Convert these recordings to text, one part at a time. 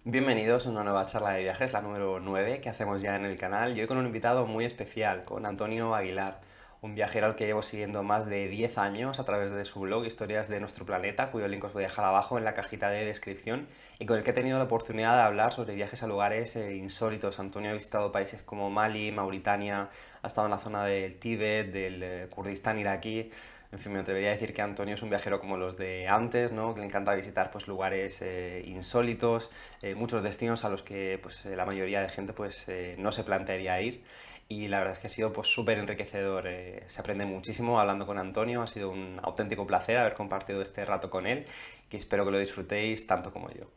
Bienvenidos a una nueva charla de viajes, la número 9 que hacemos ya en el canal y hoy con un invitado muy especial, con Antonio Aguilar, un viajero al que llevo siguiendo más de 10 años a través de su blog Historias de nuestro planeta, cuyo link os voy a dejar abajo en la cajita de descripción y con el que he tenido la oportunidad de hablar sobre viajes a lugares insólitos. Antonio ha visitado países como Mali, Mauritania, ha estado en la zona del Tíbet, del Kurdistán iraquí. En fin, me atrevería a decir que Antonio es un viajero como los de antes, ¿no? Que le encanta visitar pues, lugares insólitos, muchos destinos a los que pues, la mayoría de gente pues, no se plantearía ir. Y la verdad es que ha sido pues, súper enriquecedor. Se aprende muchísimo hablando con Antonio. Ha sido un auténtico placer haber compartido este rato con él y espero que lo disfrutéis tanto como yo.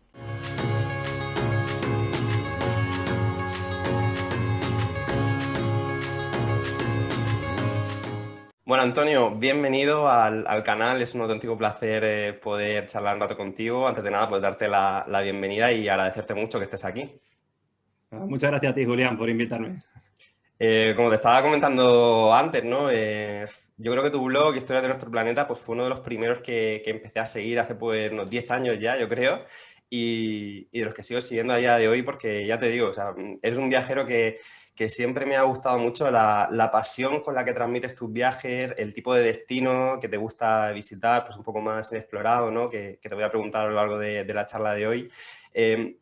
Bueno, Antonio, bienvenido al canal. Es un auténtico placer poder charlar un rato contigo. Antes de nada, pues darte la bienvenida y agradecerte mucho que estés aquí. Muchas gracias a ti, Julián, por invitarme. Como te estaba comentando antes, ¿no? Yo creo que tu blog, Historia de nuestro planeta, pues fue uno de los primeros que empecé a seguir hace pues unos 10 años ya, yo creo, y de los que sigo siguiendo a día de hoy porque ya te digo, o sea, eres un viajero que siempre me ha gustado mucho la pasión con la que transmites tus viajes, el tipo de destino que te gusta visitar, pues un poco más inexplorado, ¿no? Que te voy a preguntar a lo largo de la charla de hoy.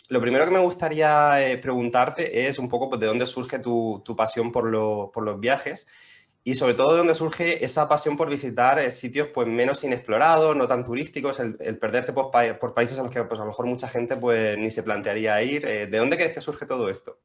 Lo primero que me gustaría preguntarte es un poco pues, de dónde surge tu pasión por los viajes y sobre todo de dónde surge esa pasión por visitar sitios pues, menos inexplorados, no tan turísticos, el perderte por países a los que pues, a lo mejor mucha gente pues, ni se plantearía ir. ¿De dónde crees que surge todo esto?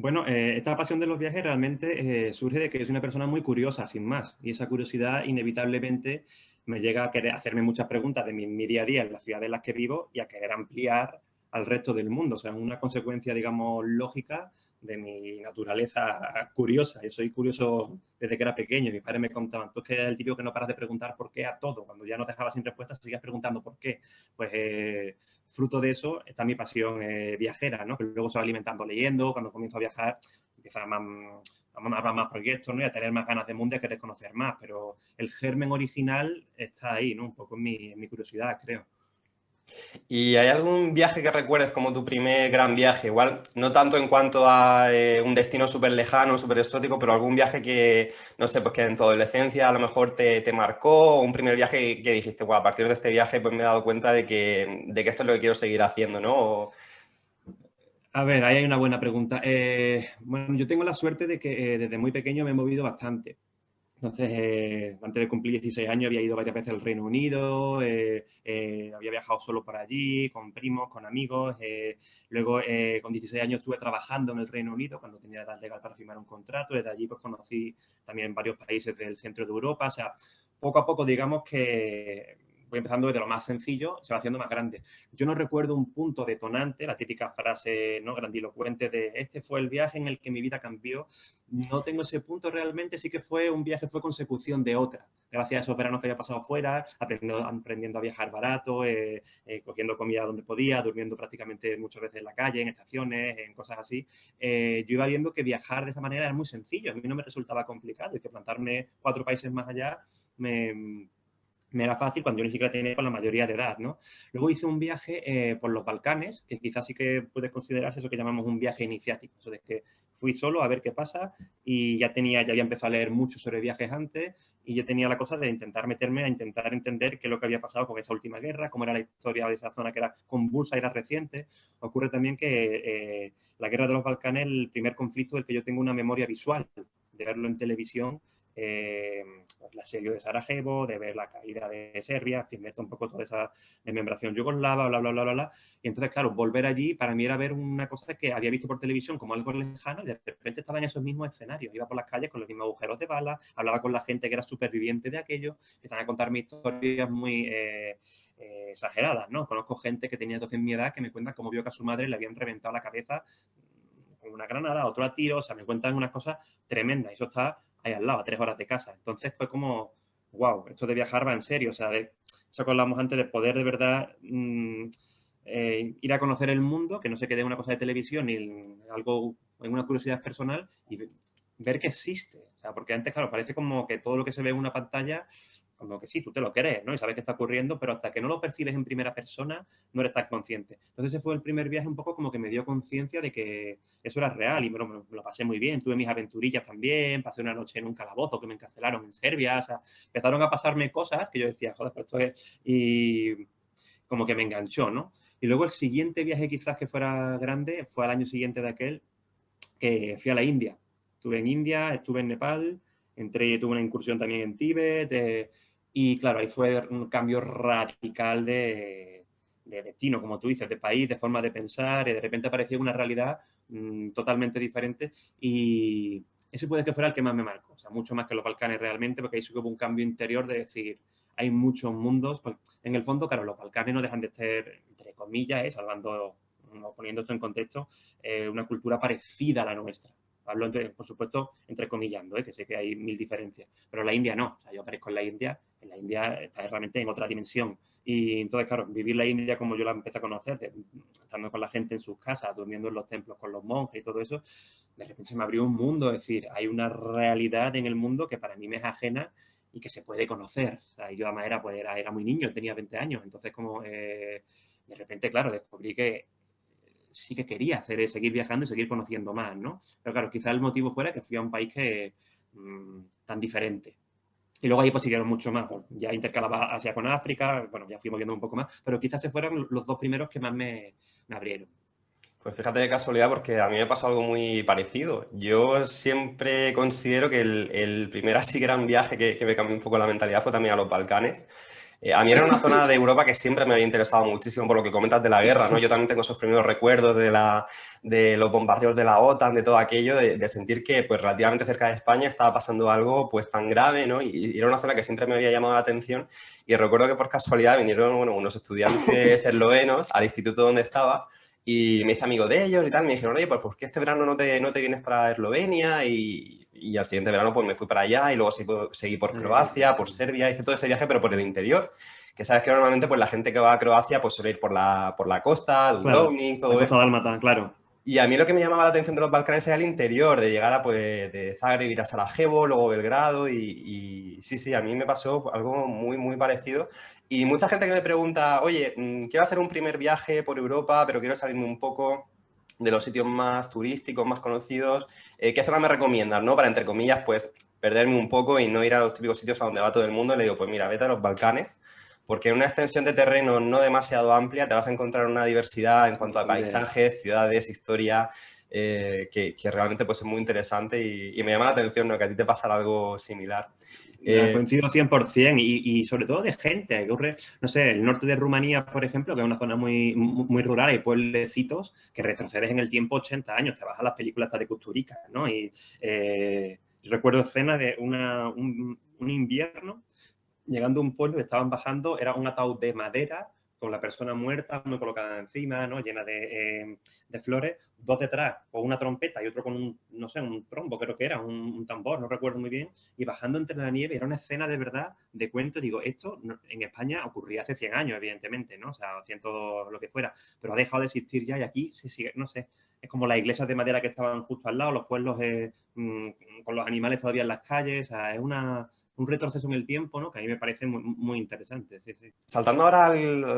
Bueno, esta pasión de los viajes realmente surge de que soy una persona muy curiosa, sin más. Y esa curiosidad inevitablemente me llega a querer hacerme muchas preguntas de mi día a día en las ciudades en las que vivo y a querer ampliar al resto del mundo. O sea, es una consecuencia, digamos, lógica de mi naturaleza curiosa. Yo soy curioso desde que era pequeño. Mis padres me contaban, tú es que eres el típico que no paras de preguntar por qué a todo. Cuando ya no te dejabas sin respuestas, seguías preguntando por qué. Pues fruto de eso está mi pasión viajera, ¿no? Que luego se va alimentando leyendo. Cuando comienzo a viajar, empieza a haber más proyectos, ¿no? Y a tener más ganas de mundo y a querer conocer más. Pero el germen original está ahí, ¿no? Un poco en mi curiosidad, creo. ¿Y hay algún viaje que recuerdes como tu primer gran viaje? Igual, no tanto en cuanto a un destino súper lejano, súper exótico, pero algún viaje que, no sé, pues que en tu adolescencia a lo mejor te marcó, o un primer viaje que dijiste, bueno, a partir de este viaje pues me he dado cuenta de que esto es lo que quiero seguir haciendo, ¿no? A ver, ahí hay una buena pregunta. Bueno, yo tengo la suerte de que desde muy pequeño me he movido bastante. Entonces, antes de cumplir 16 años había ido varias veces al Reino Unido, había viajado solo por allí, con primos, con amigos. Luego, con 16 años estuve trabajando en el Reino Unido cuando tenía edad legal para firmar un contrato. Desde allí pues conocí también varios países del centro de Europa. O sea, poco a poco, digamos que voy empezando desde lo más sencillo, se va haciendo más grande. Yo no recuerdo un punto detonante, la típica frase, ¿no?, grandilocuente de este fue el viaje en el que mi vida cambió. No tengo ese punto realmente, sí que fue un viaje, fue consecución de otra. Gracias a esos veranos que había pasado fuera, aprendiendo a viajar barato, cogiendo comida donde podía, durmiendo prácticamente muchas veces en la calle, en estaciones, en cosas así. Yo iba viendo que viajar de esa manera era muy sencillo, a mí no me resultaba complicado y que plantarme 4 países más allá me era fácil cuando yo ni siquiera tenía con la mayoría de edad, ¿no? Luego hice un viaje por los Balcanes, que quizás sí que puede considerarse eso que llamamos un viaje iniciático, eso de que fui solo a ver qué pasa y ya había empezado a leer mucho sobre viajes antes y yo tenía la cosa de intentar meterme a intentar entender qué es lo que había pasado con esa última guerra, cómo era la historia de esa zona que era convulsa y era reciente. Ocurre también que la guerra de los Balcanes es el primer conflicto del que yo tengo una memoria visual, de verlo en televisión, el asedio de Sarajevo, de ver la caída de Serbia, en fin, ver un poco toda esa desmembración yugoslava, bla, bla, bla, bla, bla. Y entonces, claro, volver allí para mí era ver una cosa que había visto por televisión como algo lejano y de repente estaba en esos mismos escenarios. Iba por las calles con los mismos agujeros de bala, hablaba con la gente que era superviviente de aquello, que estaban a contarme historias muy exageradas, ¿no? Conozco gente que tenía entonces mi edad que me cuentan cómo vio que a su madre le habían reventado la cabeza con una granada, otro a tiro, o sea, me cuentan unas cosas tremendas. Eso está ahí al lado, a 3 horas de casa. Entonces fue como, wow, esto de viajar va en serio. O sea, de eso que hablamos antes, de poder de verdad ir a conocer el mundo, que no se quede en una cosa de televisión ni en algo, en una curiosidad personal y ver que existe. O sea, porque antes, claro, parece como que todo lo que se ve en una pantalla como que sí, tú te lo crees, ¿no? Y sabes qué está ocurriendo, pero hasta que no lo percibes en primera persona, no eres tan consciente. Entonces ese fue el primer viaje un poco como que me dio conciencia de que eso era real y me lo pasé muy bien. Tuve mis aventurillas también, pasé una noche en un calabozo que me encarcelaron en Serbia, o sea, empezaron a pasarme cosas que yo decía, joder, pero esto es... Y como que me enganchó, ¿no? Y luego el siguiente viaje quizás que fuera grande fue al año siguiente de aquel, que fui a la India. Estuve en India, estuve en Nepal, tuve una incursión también en Tíbet, y claro, ahí fue un cambio radical de destino, como tú dices, de país, de forma de pensar, y de repente aparecía una realidad totalmente diferente y ese puede que fuera el que más me marcó, o sea, mucho más que los Balcanes realmente, porque ahí sí que hubo un cambio interior de decir, hay muchos mundos, pues, en el fondo, claro, los Balcanes no dejan de ser, entre comillas, salvando, poniendo esto en contexto, una cultura parecida a la nuestra. Hablo, por supuesto, entrecomillando, que sé que hay mil diferencias, pero la India no. O sea, yo aparezco en la India está realmente en otra dimensión. Y entonces, claro, vivir la India como yo la empecé a conocer, estando con la gente en sus casas, durmiendo en los templos con los monjes y todo eso, de repente se me abrió un mundo, es decir, hay una realidad en el mundo que para mí me es ajena y que se puede conocer. O sea, yo además era muy niño, tenía 20 años, entonces como de repente, claro, descubrí que sí que quería hacer es seguir viajando y seguir conociendo más, ¿no? Pero claro, quizá el motivo fuera que fui a un país que tan diferente. Y luego ahí pues siguieron mucho más. Bueno, ya intercalaba Asia con África, bueno, ya fui moviendo un poco más, pero quizás se fueron los dos primeros que más me abrieron. Pues fíjate de casualidad porque a mí me pasó algo muy parecido. Yo siempre considero que el primer así gran viaje que me cambió un poco la mentalidad fue también a los Balcanes. A mí era una zona de Europa que siempre me había interesado muchísimo por lo que comentas de la guerra, ¿no? Yo también tengo esos primeros recuerdos de los bombardeos de la OTAN, de todo aquello, de sentir que pues relativamente cerca de España estaba pasando algo pues tan grave, ¿no? Y era una zona que siempre me había llamado la atención y recuerdo que por casualidad vinieron, bueno, unos estudiantes eslovenos al instituto donde estaba y me hice amigo de ellos y tal, me dijeron, oye, pues ¿por qué este verano no te vienes para Eslovenia? Y al siguiente verano pues me fui para allá y luego seguí por Croacia, por Serbia, hice todo ese viaje pero por el interior, que sabes que normalmente pues la gente que va a Croacia pues suele ir por la costa, Claro, Dubrovnik, la todo Costa esto. Dálmata, claro. Y a mí lo que me llamaba la atención de los Balcanes era el interior, de llegar a pues de Zagreb, ir a Sarajevo, luego Belgrado y sí, sí, a mí me pasó algo muy, muy parecido. Y mucha gente que me pregunta, oye, quiero hacer un primer viaje por Europa, pero quiero salirme un poco de los sitios más turísticos, más conocidos. ¿Qué zona me recomiendas, no? Para, entre comillas, pues perderme un poco y no ir a los típicos sitios a donde va todo el mundo. Y le digo, pues mira, vete a los Balcanes, porque en una extensión de terreno no demasiado amplia te vas a encontrar una diversidad en cuanto a Donde paisajes, ciudades, historia, que realmente pues, es muy interesante y me llama la atención, ¿no? Que a ti te pasara algo similar. coincido 100% y sobre todo de gente que ocurre, no sé, el norte de Rumanía, por ejemplo, que es una zona muy rural, hay pueblecitos que retrocedes en el tiempo 80 años, te vas a las películas hasta de Kusturica, ¿no? Y recuerdo escenas de un invierno llegando a un pueblo, estaban bajando, era un ataúd de madera con la persona muerta, muy colocada encima, ¿no? Llena de flores, dos detrás con una trompeta y otro con un, no sé, un trombo, creo que era, un tambor, no recuerdo muy bien, y bajando entre la nieve, era una escena de verdad, de cuento, digo, esto en España ocurría hace 100 años, evidentemente, ¿no? O sea, 100 lo que fuera, pero ha dejado de existir ya y aquí se sigue, no sé, es como las iglesias de madera que estaban justo al lado, los pueblos con los animales todavía en las calles, o sea, es un retroceso en el tiempo, ¿no? Que a mí me parece muy interesante, sí, sí. Saltando ahora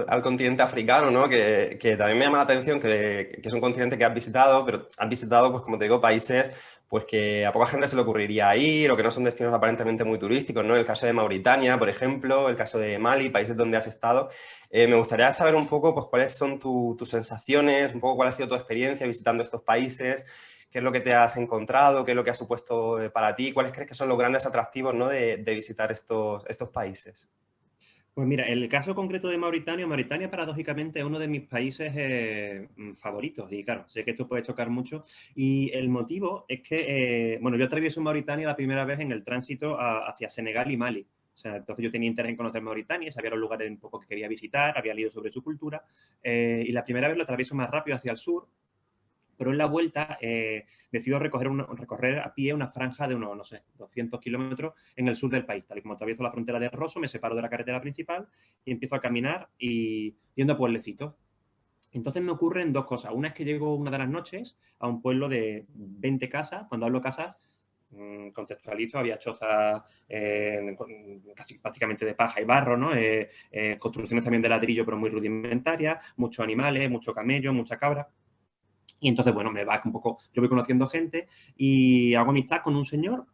al continente africano, ¿no? Que también me llama la atención, que es un continente que has visitado, pero has visitado, pues como te digo, países pues que a poca gente se le ocurriría ir o que no son destinos aparentemente muy turísticos, ¿no? El caso de Mauritania, por ejemplo, el caso de Mali, países donde has estado. Me gustaría saber un poco, pues, cuáles son tus sensaciones, un poco cuál ha sido tu experiencia visitando estos países, qué es lo que te has encontrado, qué es lo que ha supuesto para ti, cuáles crees que son los grandes atractivos, ¿no? de visitar estos países. Pues mira, el caso concreto de Mauritania, Mauritania paradójicamente es uno de mis países favoritos y claro, sé que esto puede chocar mucho y el motivo es que, bueno, yo atravieso Mauritania la primera vez en el tránsito hacia Senegal y Mali. O sea, entonces yo tenía interés en conocer Mauritania, sabía los lugares un poco que quería visitar, había leído sobre su cultura y la primera vez lo atravieso más rápido hacia el sur, pero en la vuelta decido recorrer a pie una franja de unos, no sé, 200 kilómetros en el sur del país. Tal y como atravieso la frontera de Rosso, me separo de la carretera principal y empiezo a caminar y yendo a pueblecitos. Entonces me ocurren dos cosas. Una es que llego una de las noches a un pueblo de 20 casas. Cuando hablo casas, contextualizo, había chozas casi prácticamente de paja y barro, ¿no? Construcciones también de ladrillo, pero muy rudimentarias, muchos animales, mucho camello, mucha cabra. Y entonces, bueno, me va un poco, yo voy conociendo gente y hago amistad con un señor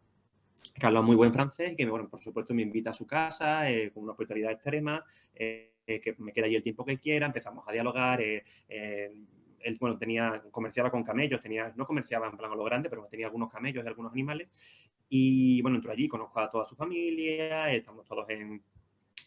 que habla muy buen francés y que, bueno, por supuesto, me invita a su casa con una hospitalidad extrema, que me queda allí el tiempo que quiera, empezamos a dialogar. Él, bueno, comerciaba con camellos, no comerciaba en plan a lo grande, pero tenía algunos camellos y algunos animales. Y, bueno, entro allí, conozco a toda su familia, estamos todos en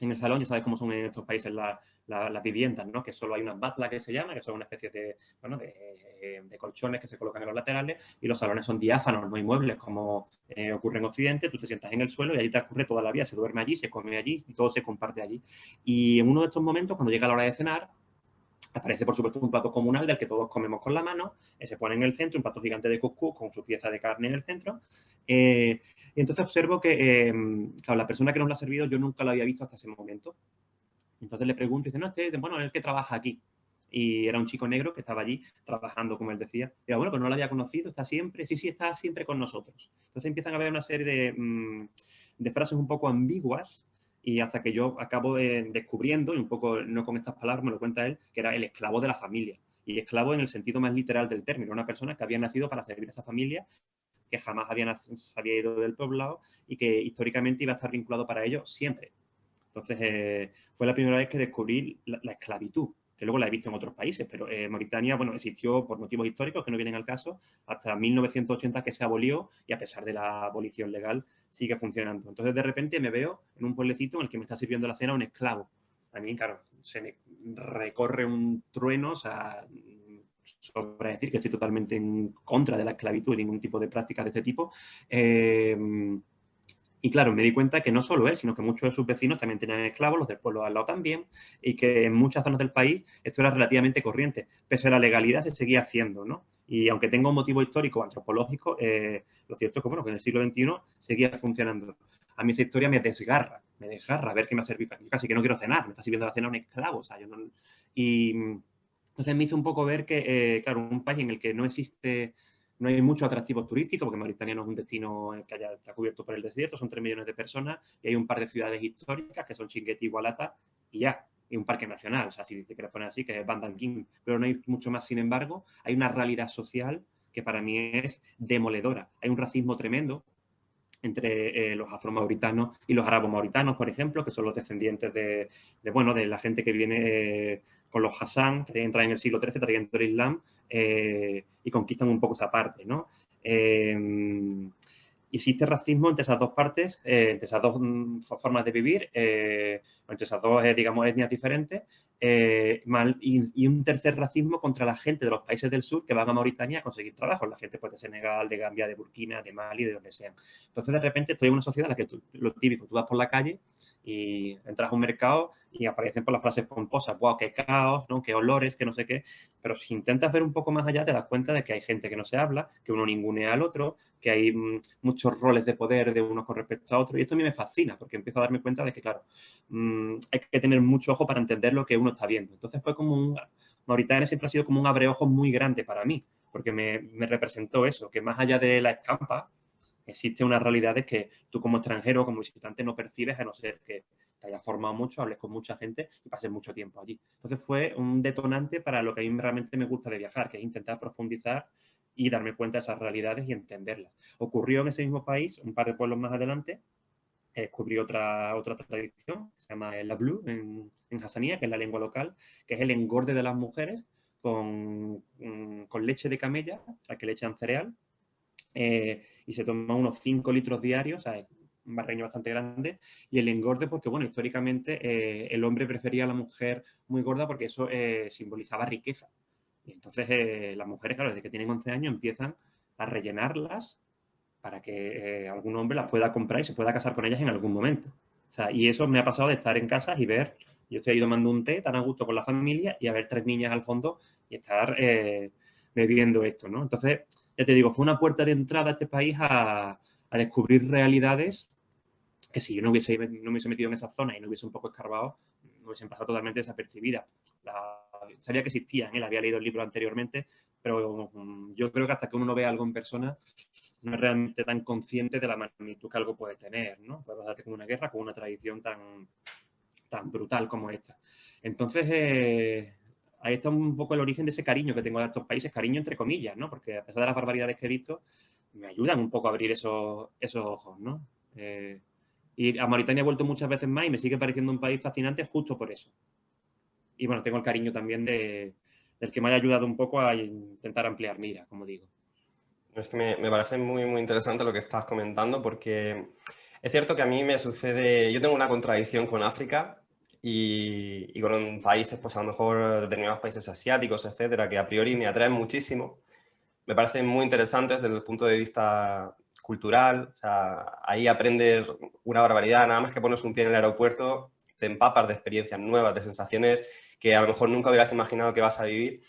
el salón. Ya sabes cómo son en estos países las viviendas, ¿no? Que solo hay unas batlas, que se llama, que son una especie de, bueno, de colchones que se colocan en los laterales, y los salones son diáfanos, no hay muebles como ocurre en Occidente. Tú te sientas en el suelo y allí transcurre toda la vida, se duerme allí, se come allí y todo se comparte allí. Y en uno de estos momentos, cuando llega la hora de cenar, aparece, por supuesto, un plato comunal del que todos comemos con la mano, se pone en el centro, un plato gigante de cuscús con su pieza de carne en el centro. Y entonces observo que, claro, la persona que nos lo ha servido yo nunca lo había visto hasta ese momento. Entonces le pregunto y dice, no, bueno, es el que trabaja aquí. Y era un chico negro que estaba allí trabajando, como él decía. Y bueno, pues no lo había conocido, está siempre, sí, está siempre con nosotros. Entonces empiezan a haber una serie de frases un poco ambiguas, y hasta que yo acabo descubriendo, y un poco no con estas palabras, me lo cuenta él, que era el esclavo de la familia. Y esclavo en el sentido más literal del término, una persona que había nacido para servir a esa familia, que jamás se había ido del poblado y que históricamente iba a estar vinculado para ello siempre. Entonces, fue la primera vez que descubrí la esclavitud, que luego la he visto en otros países, pero Mauritania, bueno, existió por motivos históricos que no vienen al caso hasta 1980, que se abolió, y a pesar de la abolición legal sigue funcionando. Entonces, de repente me veo en un pueblecito en el que me está sirviendo la cena un esclavo. A mí, claro, se me recorre un trueno, o sea, sobre decir que estoy totalmente en contra de la esclavitud y ningún tipo de práctica de este tipo. Y claro, me di cuenta que no solo él, sino que muchos de sus vecinos también tenían esclavos, los del pueblo al lado también, y que en muchas zonas del país esto era relativamente corriente. Pese a la legalidad, se seguía haciendo, ¿no? Y aunque tenga un motivo histórico o antropológico, lo cierto es que, bueno, que en el siglo XXI seguía funcionando. A mí esa historia me desgarra ver que me ha servido. Yo casi que no quiero cenar, me está sirviendo la cena un esclavo, o sea, yo no... Y entonces me hizo un poco ver que, claro, un país en el que no hay muchos atractivos turísticos, porque Mauritania no es un destino que está cubierto por el desierto, son 3 millones de personas, y hay un par de ciudades históricas que son Chinguetti y Gualata, y ya, y un parque nacional, o sea, si te quieres poner así, que es Bandanquín, pero no hay mucho más. Sin embargo, hay una realidad social que para mí es demoledora. Hay un racismo tremendo entre los afromauritanos y los arabo-mauritanos, por ejemplo, que son los descendientes de la gente que viene con los Hassan, que entran en el siglo XIII trayendo el Islam, y conquistan un poco esa parte, ¿no? Existe racismo entre esas dos partes, entre esas dos formas de vivir, entre esas dos, digamos, etnias diferentes, y un tercer racismo contra la gente de los países del sur que van a Mauritania a conseguir trabajo, la gente pues, de Senegal, de Gambia, de Burkina, de Mali, de donde sean. Entonces, de repente, estoy en una sociedad en la que lo típico, tú vas por la calle y entras a un mercado y aparecen por las frases pomposas, wow, qué caos, ¿no? Qué olores, que no sé qué, pero si intentas ver un poco más allá te das cuenta de que hay gente que no se habla, que uno ningunea al otro, que hay muchos roles de poder de unos con respecto a otros, y esto a mí me fascina porque empiezo a darme cuenta de que, claro, hay que tener mucho ojo para entender lo que uno está viendo. Entonces fue como Mauritania siempre ha sido como un abreojos muy grande para mí, porque me representó eso, que más allá de la estampa, existe una realidad de que tú como extranjero, como visitante, no percibes, a no ser que te hayas formado mucho, hables con mucha gente y pases mucho tiempo allí. Entonces fue un detonante para lo que a mí realmente me gusta de viajar, que es intentar profundizar y darme cuenta de esas realidades y entenderlas. Ocurrió en ese mismo país, un par de pueblos más adelante, descubrí otra tradición que se llama el Lavlu en Hassanía, que es la lengua local, que es el engorde de las mujeres con leche de camella, a que le echan cereal, y se toma unos 5 litros diarios, o sea, es un barreño bastante grande, y el engorde porque, bueno, históricamente el hombre prefería a la mujer muy gorda porque eso simbolizaba riqueza. Y entonces las mujeres, claro, desde que tienen 11 años empiezan a rellenarlas para que algún hombre las pueda comprar y se pueda casar con ellas en algún momento. O sea, y eso me ha pasado de estar en casa y ver, yo estoy ahí tomando un té tan a gusto con la familia y a ver 3 niñas al fondo y estar bebiendo esto, ¿no? Entonces, ya te digo, fue una puerta de entrada a este país a descubrir realidades que si yo no me hubiese metido en esa zona y no hubiese un poco escarbado, me hubiesen pasado totalmente desapercibidas. Sabía que existían, había leído el libro anteriormente, pero yo creo que hasta que uno no ve algo en persona, no es realmente tan consciente de la magnitud que algo puede tener, ¿no? Puede pasarte con una guerra, con una tradición tan brutal como esta. Entonces, ahí está un poco el origen de ese cariño que tengo a estos países, cariño entre comillas, ¿no? Porque a pesar de las barbaridades que he visto, me ayudan un poco a abrir esos ojos, ¿no? Y a Mauritania he vuelto muchas veces más y me sigue pareciendo un país fascinante justo por eso. Y bueno, tengo el cariño también del que me haya ayudado un poco a intentar ampliar mira, como digo. Es que me parece muy, muy interesante lo que estás comentando porque es cierto que a mí me sucede, yo tengo una contradicción con África y con países, pues a lo mejor determinados países asiáticos, etcétera, que a priori me atraen muchísimo. Me parecen muy interesantes desde el punto de vista cultural, o sea, ahí aprendes una barbaridad, nada más que pones un pie en el aeropuerto, te empapas de experiencias nuevas, de sensaciones que a lo mejor nunca hubieras imaginado que vas a vivir.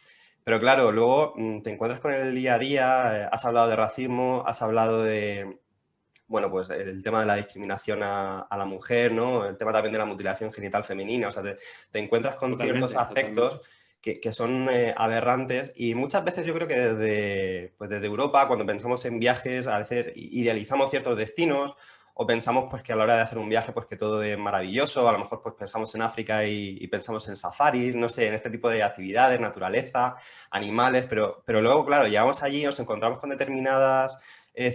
Pero claro, luego te encuentras con el día a día, has hablado de racismo, has hablado de, bueno, pues el tema de la discriminación a la mujer, ¿no? El tema también de la mutilación genital femenina, o sea, te encuentras con ciertos Totalmente, aspectos totalmente. que son aberrantes y muchas veces yo creo que desde, pues desde Europa, cuando pensamos en viajes, a veces idealizamos ciertos destinos o pensamos pues que a la hora de hacer un viaje pues que todo es maravilloso, a lo mejor pues pensamos en África y pensamos en safaris, no sé, en este tipo de actividades, naturaleza, animales, pero luego, claro, llegamos allí y nos encontramos con determinadas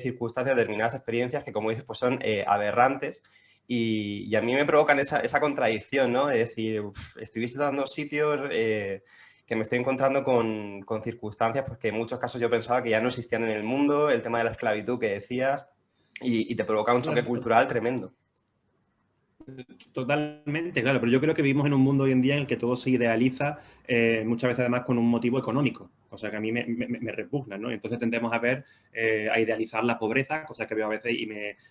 circunstancias, determinadas experiencias que, como dices, pues son aberrantes y a mí me provocan esa contradicción, ¿no? De decir, uf, estoy visitando sitios que me estoy encontrando con circunstancias pues, que en muchos casos yo pensaba que ya no existían en el mundo, el tema de la esclavitud que decías, y te provoca un choque Claro, cultural tremendo. totalmente, claro, pero yo creo que vivimos en un mundo hoy en día en el que todo se idealiza, muchas veces además con un motivo económico, cosa que a mí me repugna, ¿no? Entonces tendemos a ver, a idealizar la pobreza, cosa que veo a veces,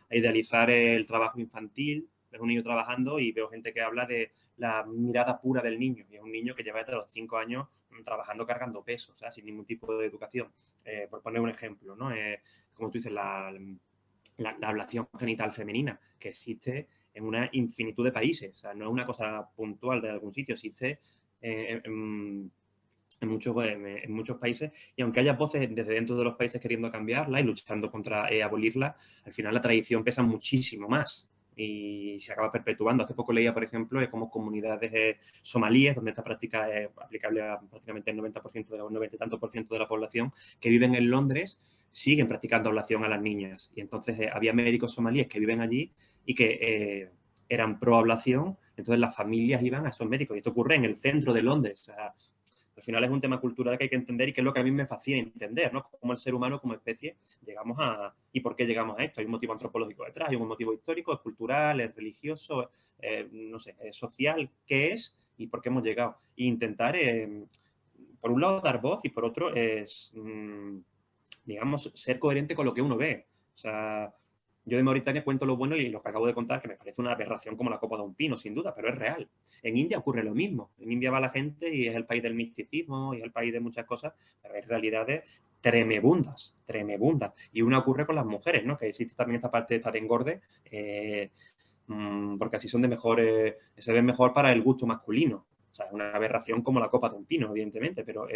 a idealizar el trabajo infantil, ves un niño trabajando y veo gente que habla de la mirada pura del niño, y es un niño que lleva desde los 5 años trabajando cargando peso, o sea, sin ningún tipo de educación. Por poner un ejemplo, ¿no? Como tú dices, la ablación genital femenina, que existe en una infinitud de países. O sea, no es una cosa puntual de algún sitio, existe en muchos países. Y aunque haya voces desde dentro de los países queriendo cambiarla y luchando contra abolirla, al final la tradición pesa muchísimo más y se acaba perpetuando. Hace poco leía, por ejemplo, de cómo comunidades somalíes, donde esta práctica es aplicable a prácticamente el 90% de la, 90 y tanto por ciento de la población, que viven en Londres, siguen practicando ablación a las niñas. Y entonces había médicos somalíes que viven allí y que eran pro ablación, entonces las familias iban a esos médicos. Y esto ocurre en el centro de Londres. O sea, al final es un tema cultural que hay que entender y que es lo que a mí me fascina entender, ¿no? Cómo el ser humano como especie llegamos a... ¿Y por qué llegamos a esto? Hay un motivo antropológico detrás, hay un motivo histórico, es cultural, es religioso, no sé, es social, ¿qué es? ¿Y por qué hemos llegado? E intentar, por un lado, dar voz y por otro es, digamos, ser coherente con lo que uno ve. O sea, yo de Mauritania cuento lo bueno y lo que acabo de contar, que me parece una aberración como la copa de un pino, sin duda, pero es real. En India ocurre lo mismo. En India va la gente y es el país del misticismo y es el país de muchas cosas, pero hay realidades tremebundas, tremebundas. Y una ocurre con las mujeres, ¿no? Que existe también esta parte esta de engorde, porque así son de mejor, se ven mejor para el gusto masculino. O sea, es una aberración como la copa de un pino, evidentemente, pero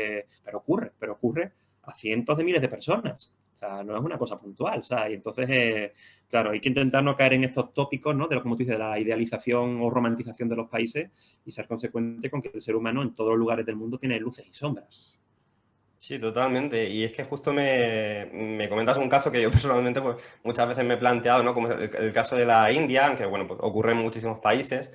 ocurre a cientos de miles de personas. O sea, no es una cosa puntual, ¿sabes? Y entonces, claro, hay que intentar no caer en estos tópicos, ¿no? De lo como tú dices, de la idealización o romantización de los países y ser consecuente con que el ser humano en todos los lugares del mundo tiene luces y sombras. Sí, totalmente. Y es que justo me comentas un caso que yo personalmente pues, muchas veces me he planteado, ¿no? Como el caso de la India, aunque bueno, pues, ocurre en muchísimos países.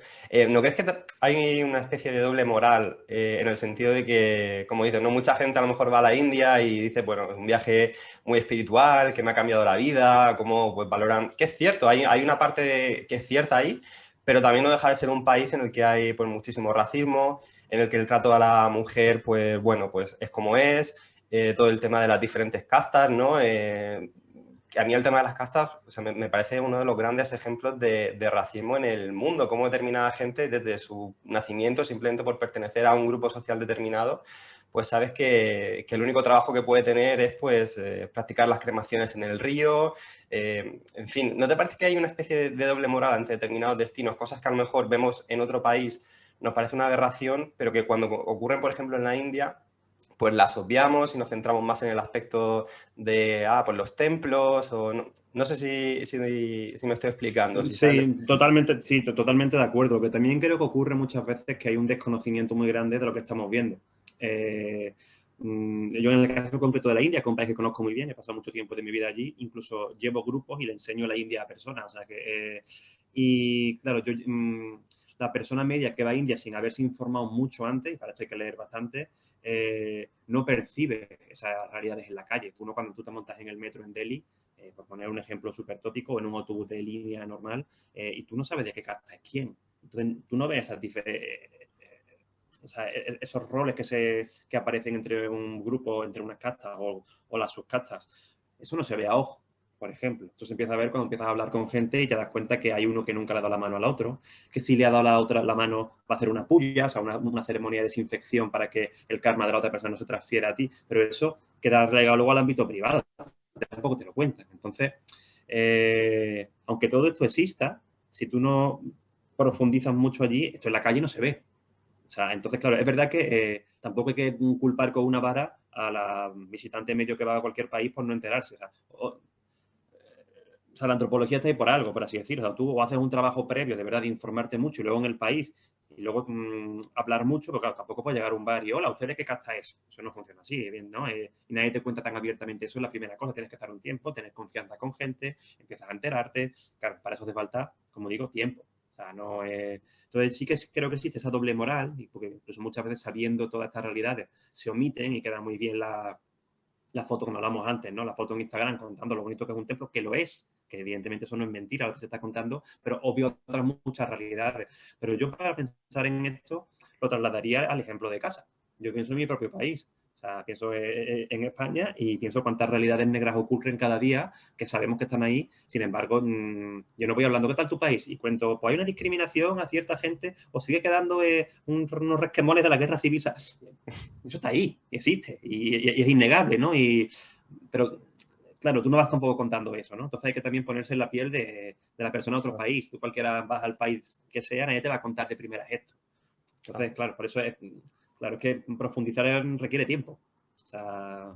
¿No crees que hay una especie de doble moral en el sentido de que, como dices, no mucha gente a lo mejor va a la India y dice, bueno, es un viaje muy espiritual, que me ha cambiado la vida, cómo pues valoran, que es cierto, hay una parte que es cierta ahí, pero también no deja de ser un país en el que hay pues muchísimo racismo, en el que el trato a la mujer, pues bueno, pues es como es, todo el tema de las diferentes castas, ¿no? Que a mí el tema de las castas, o sea, me parece uno de los grandes ejemplos de racismo en el mundo, cómo determinada gente desde su nacimiento, simplemente por pertenecer a un grupo social determinado, pues sabes que el único trabajo que puede tener es pues practicar las cremaciones en el río, en fin, ¿no te parece que hay una especie de doble moral ante determinados destinos, cosas que a lo mejor vemos en otro país, nos parece una aberración, pero que cuando ocurren, por ejemplo, en la India, pues las obviamos y nos centramos más en el aspecto de, pues los templos, o no, no sé si me estoy explicando, si sabes. Sí, totalmente de acuerdo. Que también creo que ocurre muchas veces que hay un desconocimiento muy grande de lo que estamos viendo. Yo en el caso concreto de la India, que es un país que conozco muy bien, he pasado mucho tiempo de mi vida allí, incluso llevo grupos y le enseño la India a personas. O sea que, y claro, la persona media que va a India sin haberse informado mucho antes, y para eso hay que leer bastante, no percibe esas realidades en la calle. Cuando tú te montas en el metro en Delhi, por poner un ejemplo súper tópico, en un autobús de línea normal, y tú no sabes de qué casta es quién. Entonces, tú no ves esas o sea, esos roles que aparecen entre un grupo, entre unas castas o las subcastas. Eso no se ve a ojo, por ejemplo. Eso se empieza a ver cuando empiezas a hablar con gente y te das cuenta que hay uno que nunca le ha dado la mano al otro, que si le ha dado la mano va a hacer una puya, o sea, una ceremonia de desinfección para que el karma de la otra persona no se transfiera a ti, pero eso queda relegado luego al ámbito privado, tampoco te lo cuentan. Entonces, aunque todo esto exista, si tú no profundizas mucho allí, esto en la calle no se ve. O sea, entonces, claro, es verdad que tampoco hay que culpar con una vara a la visitante medio que va a cualquier país por no enterarse. O sea, la antropología está ahí por algo, por así decirlo. O sea, tú haces un trabajo previo de verdad de informarte mucho y luego en el país y luego hablar mucho, pero claro, tampoco puede llegar a un bar y hola, ¿ustedes qué casta es? Eso no funciona así, bien, ¿no? Y nadie te cuenta tan abiertamente eso es la primera cosa. Tienes que estar un tiempo, tener confianza con gente, empiezas a enterarte. Claro, para eso hace falta, como digo, tiempo. O sea, no Entonces sí que creo que existe esa doble moral, y porque incluso muchas veces sabiendo todas estas realidades se omiten y queda muy bien la foto, como hablamos antes, ¿no? La foto en Instagram contando lo bonito que es un templo, que lo es, que evidentemente eso no es mentira lo que se está contando, pero obvio otras muchas realidades. Pero yo para pensar en esto lo trasladaría al ejemplo de casa. Yo pienso en mi propio país. O sea, pienso en España y pienso cuántas realidades negras ocurren cada día que sabemos que están ahí. Sin embargo, yo no voy hablando, ¿qué tal tu país? Y cuento, pues hay una discriminación a cierta gente o sigue quedando unos resquemones de la guerra civil. O sea, eso está ahí, existe y es innegable, ¿no? Pero, claro, tú no vas tampoco contando eso, ¿no? Entonces hay que también ponerse en la piel de la persona de otro Claro, país. Tú cualquiera vas al país que sea, nadie te va a contar de primeras esto. Entonces, claro. claro, por eso claro, es que profundizar requiere tiempo. O sea,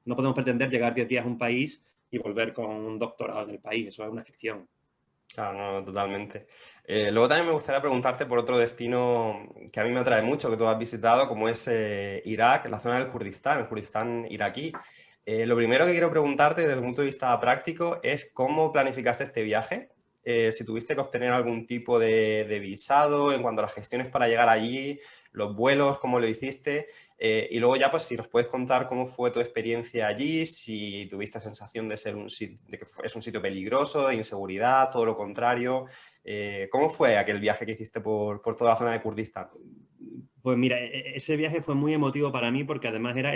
no podemos pretender llegar 10 días a un país y volver con un doctorado en el país. Eso es una ficción. Claro, no, totalmente. Luego también me gustaría preguntarte por otro destino que a mí me atrae mucho, que tú has visitado, como es Irak, la zona del Kurdistán, el Kurdistán iraquí. Lo primero que quiero preguntarte desde un punto de vista práctico es cómo planificaste este viaje, si tuviste que obtener algún tipo de visado en cuanto a las gestiones para llegar allí, los vuelos, cómo lo hiciste. Y luego ya, pues, si nos puedes contar cómo fue tu experiencia allí, si tuviste sensación de ser de que es un sitio peligroso, de inseguridad, todo lo contrario. ¿Cómo fue aquel viaje que hiciste por toda la zona de Kurdistán? Pues mira, ese viaje fue muy emotivo para mí porque además era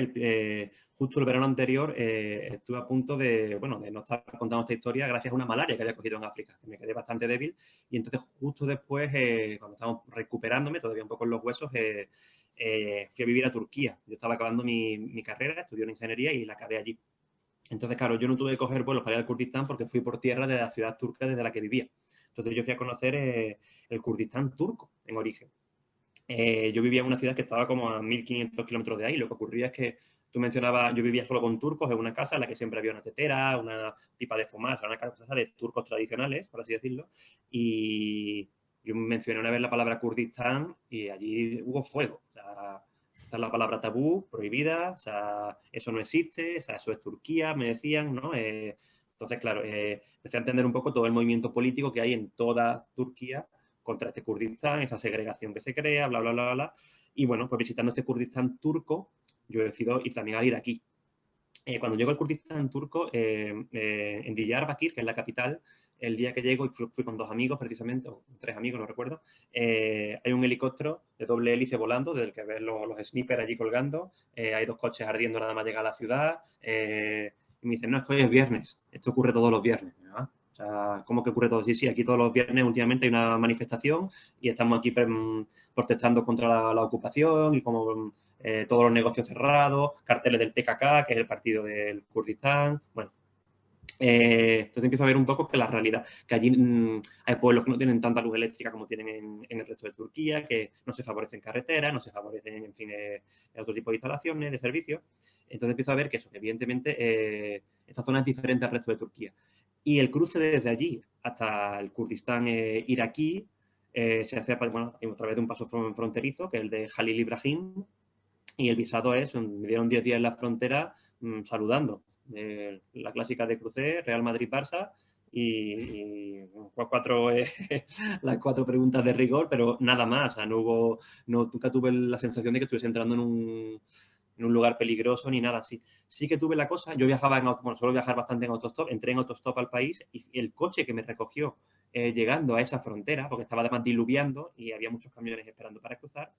justo el verano anterior, estuve a punto bueno, de no estar contando esta historia gracias a una malaria que había cogido en África, que me quedé bastante débil y entonces justo después, cuando estábamos recuperándome, todavía un poco en los huesos, fui a vivir a Turquía. Yo estaba acabando mi carrera, estudié en ingeniería y la acabé allí. Entonces, claro, yo no tuve que coger vuelos para ir al Kurdistán porque fui por tierra de la ciudad turca desde la que vivía. Entonces yo fui a conocer el Kurdistán turco en origen. Yo vivía en una ciudad que estaba como a 1.500 kilómetros de ahí. Lo que ocurría es que tú mencionabas, yo vivía solo con turcos en una casa en la que siempre había una tetera, una pipa de fumar, o sea, una casa de turcos tradicionales, por así decirlo. Y yo mencioné una vez la palabra Kurdistán y allí hubo fuego. O sea, esta es la palabra tabú, prohibida, o sea, eso no existe, o sea, eso es Turquía, me decían, ¿no? Entonces, claro, empecé a entender un poco todo el movimiento político que hay en toda Turquía contra este Kurdistán, esa segregación que se crea, bla, bla, bla, bla. Y bueno, pues visitando este Kurdistán turco, yo decido ir también al iraquí. Cuando llego al Kurdistán turco, en Diyarbakir, que es la capital, el día que llego, y fui con dos amigos precisamente, o tres amigos, no recuerdo, hay un helicóptero de doble hélice volando, desde el que ves los snipers allí colgando, hay dos coches ardiendo nada más llegar a la ciudad, y me dicen, no, es que hoy es viernes, esto ocurre todos los viernes. ¿No? O sea, ¿cómo que ocurre todo? Sí, sí, aquí todos los viernes últimamente hay una manifestación y estamos aquí protestando contra la ocupación y como todos los negocios cerrados, carteles del PKK, que es el partido del Kurdistán. Bueno, Entonces empiezo a ver un poco que la realidad, que allí hay pueblos que no tienen tanta luz eléctrica como tienen en el resto de Turquía, que no se favorecen carreteras, no se favorecen, en fin, otro tipo de instalaciones, de servicios. Entonces empiezo a ver que eso, que evidentemente esta zona es diferente al resto de Turquía. Y el cruce desde allí hasta el Kurdistán iraquí se hace bueno, a través de un paso fronterizo, que es el de Jalil Ibrahim, y el visado es, me dieron 10 días en la frontera saludando. La clásica de crucé, Real Madrid-Barça y cuatro, las 4 preguntas de rigor, pero nada más. O sea, no hubo, nunca tuve la sensación de que estuviese entrando en un lugar peligroso ni nada así. Sí que tuve la cosa, yo viajaba bueno, suelo viajar bastante en autostop, entré en autostop al país y el coche que me recogió llegando a esa frontera, porque estaba además diluviando y había muchos camiones esperando para cruzar,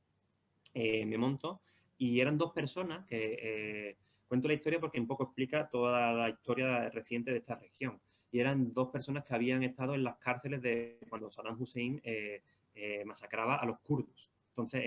me monto y eran 2 personas que cuento la historia porque un poco explica toda la historia reciente de esta región. Y eran 2 personas que habían estado en las cárceles de cuando Saddam Hussein masacraba a los kurdos. Entonces,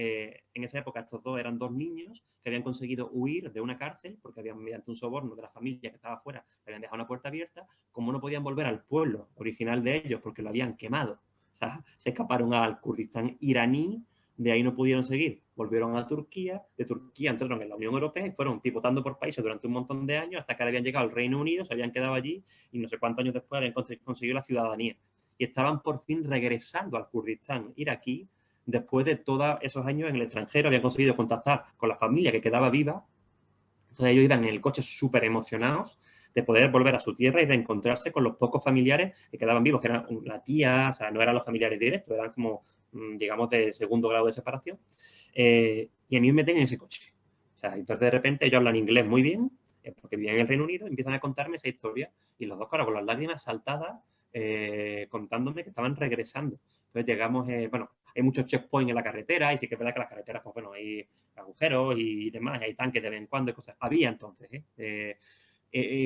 en esa época estos 2 eran 2 niños que habían conseguido huir de una cárcel porque habían, mediante un soborno de la familia que estaba afuera, habían dejado una puerta abierta, como no podían volver al pueblo original de ellos porque lo habían quemado. O sea, se escaparon al Kurdistán iraní, de ahí no pudieron seguir, volvieron a Turquía, de Turquía entraron en la Unión Europea y fueron pivotando por países durante un montón de años hasta que habían llegado al Reino Unido, se habían quedado allí y no sé cuántos años después habían conseguido la ciudadanía. Y estaban por fin regresando al Kurdistán iraquí después de todos esos años en el extranjero, habían conseguido contactar con la familia que quedaba viva. Entonces ellos iban en el coche súper emocionados de poder volver a su tierra y reencontrarse con los pocos familiares que quedaban vivos, que eran la tía, o sea, no eran los familiares directos, eran como, digamos, de segundo grado de separación. Y a mí me meten en ese coche. O sea, entonces de repente ellos hablan inglés muy bien, porque vivían en el Reino Unido, y empiezan a contarme esa historia. Y los 2, claro, con las lágrimas saltadas, contándome que estaban regresando. Entonces llegamos, bueno, hay muchos checkpoints en la carretera y sí que es verdad que las carreteras, pues bueno, hay agujeros y demás, y hay tanques de vez en cuando y cosas. Había entonces,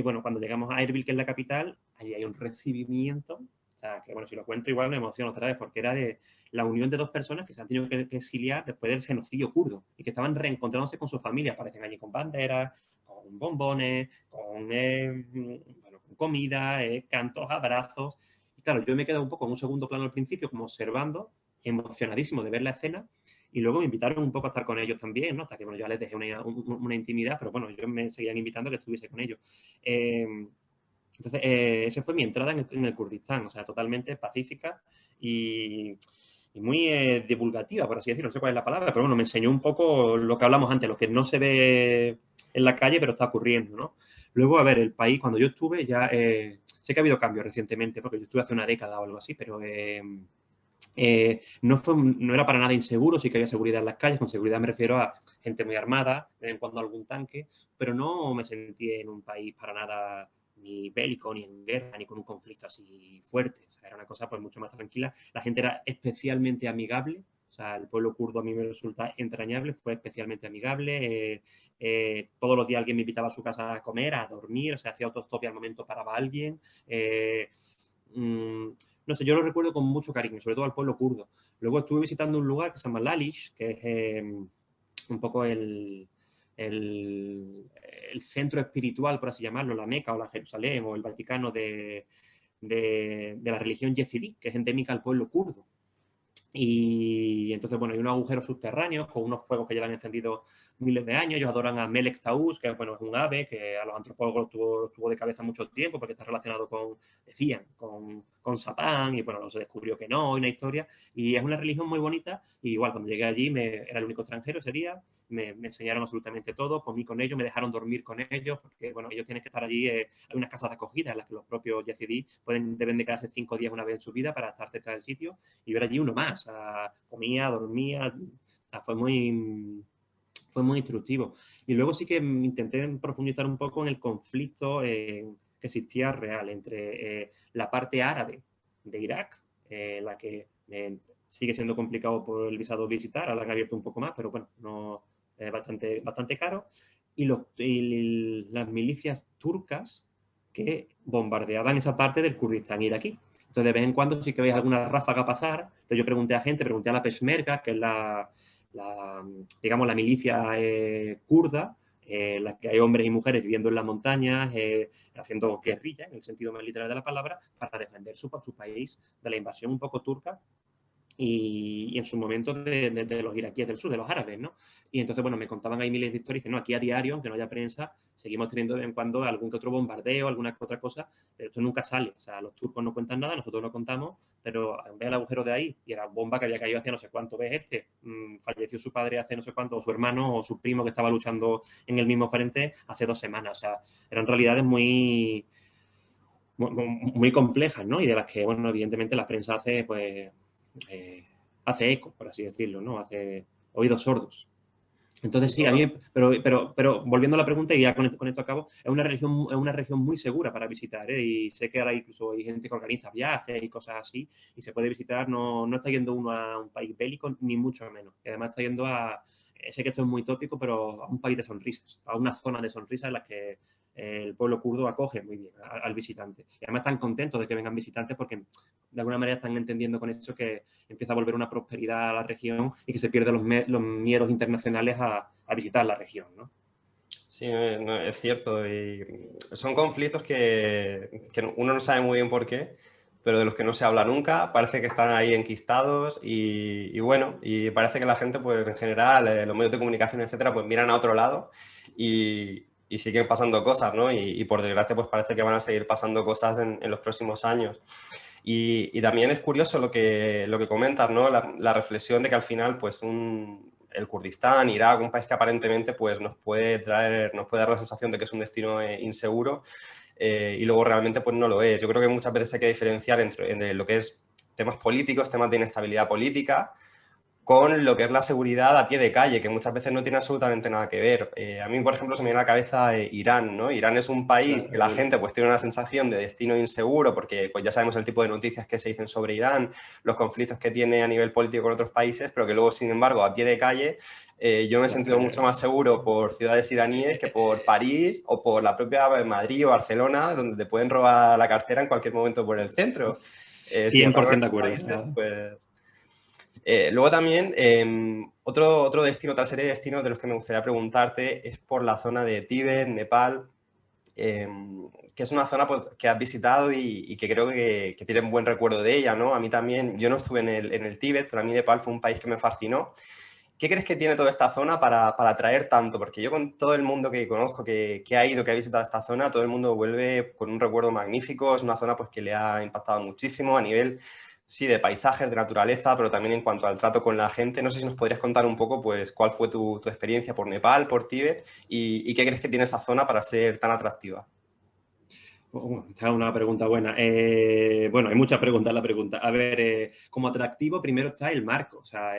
bueno, cuando llegamos a Erbil, que es la capital, allí hay un recibimiento, o sea, que bueno, si lo cuento igual me emociono otra vez, porque era de la unión de 2 personas que se han tenido que exiliar después del genocidio kurdo y que estaban reencontrándose con sus familias, aparecen allí con banderas, con bombones, bueno, con comida, cantos, abrazos. Y claro, yo me he quedado un poco en un segundo plano al principio, como observando, emocionadísimo de ver la escena, y luego me invitaron un poco a estar con ellos también, ¿no? Hasta que, bueno, ya les dejé una intimidad, pero bueno, ellos me seguían invitando a que estuviese con ellos. Entonces, esa fue mi entrada en el Kurdistán, o sea, totalmente pacífica y muy divulgativa, por así decirlo, no sé cuál es la palabra, pero bueno, me enseñó un poco lo que hablamos antes, lo que no se ve en la calle, pero está ocurriendo, ¿no? Luego, a ver, el país, cuando yo estuve, ya sé que ha habido cambios recientemente, porque yo estuve hace una década o algo así, pero no era para nada inseguro, sí que había seguridad en las calles, con seguridad me refiero a gente muy armada, de vez en cuando algún tanque, pero no me sentí en un país para nada ni bélico, ni en guerra, ni con un conflicto así fuerte. O sea, era una cosa pues mucho más tranquila. La gente era especialmente amigable. O sea, el pueblo kurdo a mí me resulta entrañable, fue especialmente amigable. Todos los días alguien me invitaba a su casa a comer, a dormir, o sea, hacía autostop y al momento paraba alguien. No sé, yo lo recuerdo con mucho cariño, sobre todo al pueblo kurdo. Luego estuve visitando un lugar que se llama Lalish, que es un poco el, el centro espiritual, por así llamarlo, la Meca o la Jerusalén o el Vaticano de la religión yezidí, que es endémica al pueblo kurdo. Y entonces, bueno, hay unos agujeros subterráneos con unos fuegos que llevan encendidos miles de años. Ellos adoran a Melek Taus, que bueno, es un ave que a los antropólogos tuvo de cabeza mucho tiempo porque está relacionado con, decían, con Satán, y bueno, no se descubrió que no, hay una historia. Y es una religión muy bonita. Y igual, cuando llegué allí, era el único extranjero ese día, me enseñaron absolutamente todo, comí con ellos, me dejaron dormir con ellos, porque bueno, ellos tienen que estar allí, hay unas casas de acogida en las que los propios yazidí deben de quedarse 5 días una vez en su vida para estar cerca del sitio, y yo era allí uno más, comía, dormía, fue muy instructivo. Y luego sí que intenté profundizar un poco en el conflicto que existía real entre la parte árabe de Irak, la que sigue siendo complicado por el visado visitar, ahora han abierto un poco más, pero bueno, no es bastante caro, y las milicias turcas que bombardeaban esa parte del Kurdistán iraquí. Entonces, de vez en cuando sí que veis alguna ráfaga pasar. Entonces, yo pregunté a la Peshmerga, que es digamos, la milicia kurda, en las que hay hombres y mujeres viviendo en las montañas, haciendo guerrilla, en el sentido más literal de la palabra, para defender su país de la invasión un poco turca y en su momento de los iraquíes del sur, de los árabes, ¿no? Y entonces, bueno, me contaban ahí miles de historias que no, aquí a diario, aunque no haya prensa, seguimos teniendo de vez en cuando algún que otro bombardeo, alguna que otra cosa, pero esto nunca sale. O sea, los turcos no cuentan nada, nosotros lo contamos, pero ve el agujero de ahí y era bomba que había caído hace no sé cuánto, ves falleció su padre hace no sé cuánto, o su hermano o su primo que estaba luchando en el mismo frente hace 2 semanas. O sea, eran realidades muy complejas, ¿no? Y de las que, bueno, evidentemente la prensa hace, pues, eh, hace eco, por así decirlo, ¿no? Hace oídos sordos. Sí, Entonces sí, a todo. mí, pero volviendo a la pregunta y ya con esto acabo, es una región muy segura para visitar, ¿eh? Y sé que ahora incluso hay gente que organiza viajes y cosas así y se puede visitar, no, no está yendo uno a un país bélico ni mucho menos. Y además está yendo sé que esto es muy tópico, pero a un país de sonrisas, a una zona de sonrisas en la que el pueblo kurdo acoge muy bien al visitante. Y además están contentos de que vengan visitantes porque de alguna manera están entendiendo con eso que empieza a volver una prosperidad a la región y que se pierden los miedos internacionales a visitar la región, ¿no? Sí, no, es cierto. Y son conflictos que uno no sabe muy bien por qué, pero de los que no se habla nunca. Parece que están ahí enquistados y bueno, y parece que la gente, pues en general, los medios de comunicación, etcétera, pues miran a otro lado y siguen pasando cosas, ¿no? Y por desgracia, pues parece que van a seguir pasando cosas en los próximos años. Y también es curioso lo que comentas, ¿no? La reflexión de que al final, pues el Kurdistán, Irak, un país que aparentemente pues, nos puede dar la sensación de que es un destino inseguro, y luego realmente pues no lo es. Yo creo que muchas veces hay que diferenciar entre lo que es temas políticos, temas de inestabilidad política, con lo que es la seguridad a pie de calle, que muchas veces no tiene absolutamente nada que ver. A mí, por ejemplo, se me viene a la cabeza Irán, ¿no? Irán es un país que la Claro. gente pues tiene una sensación de destino inseguro, porque pues ya sabemos el tipo de noticias que se dicen sobre Irán, los conflictos que tiene a nivel político con otros países, pero que luego, sin embargo, a pie de calle, yo me he sentido mucho más seguro por ciudades iraníes que por París o por la propia Madrid o Barcelona, donde te pueden robar la cartera en cualquier momento por el centro. Sin embargo, en 100% de estos acuerdo. O países, sea, pues luego también, otro destino, otra serie de destinos de los que me gustaría preguntarte es por la zona de Tíbet, Nepal, eh, que es una zona pues, que has visitado y que creo que tienes un buen recuerdo de ella, ¿no? A mí también, yo no estuve en el Tíbet, pero a mí Nepal fue un país que me fascinó. ¿Qué crees que tiene toda esta zona para atraer tanto? Porque yo con todo el mundo que conozco que ha ido, que ha visitado esta zona, todo el mundo vuelve con un recuerdo magnífico. Es una zona pues, que le ha impactado muchísimo a nivel, sí, de paisajes, de naturaleza, pero también en cuanto al trato con la gente. No sé si nos podrías contar un poco pues, cuál fue tu experiencia por Nepal, por Tíbet y qué crees que tiene esa zona para ser tan atractiva. esta es una pregunta buena. Bueno, hay muchas preguntas en la pregunta. A ver, como atractivo, primero está el marco. O sea,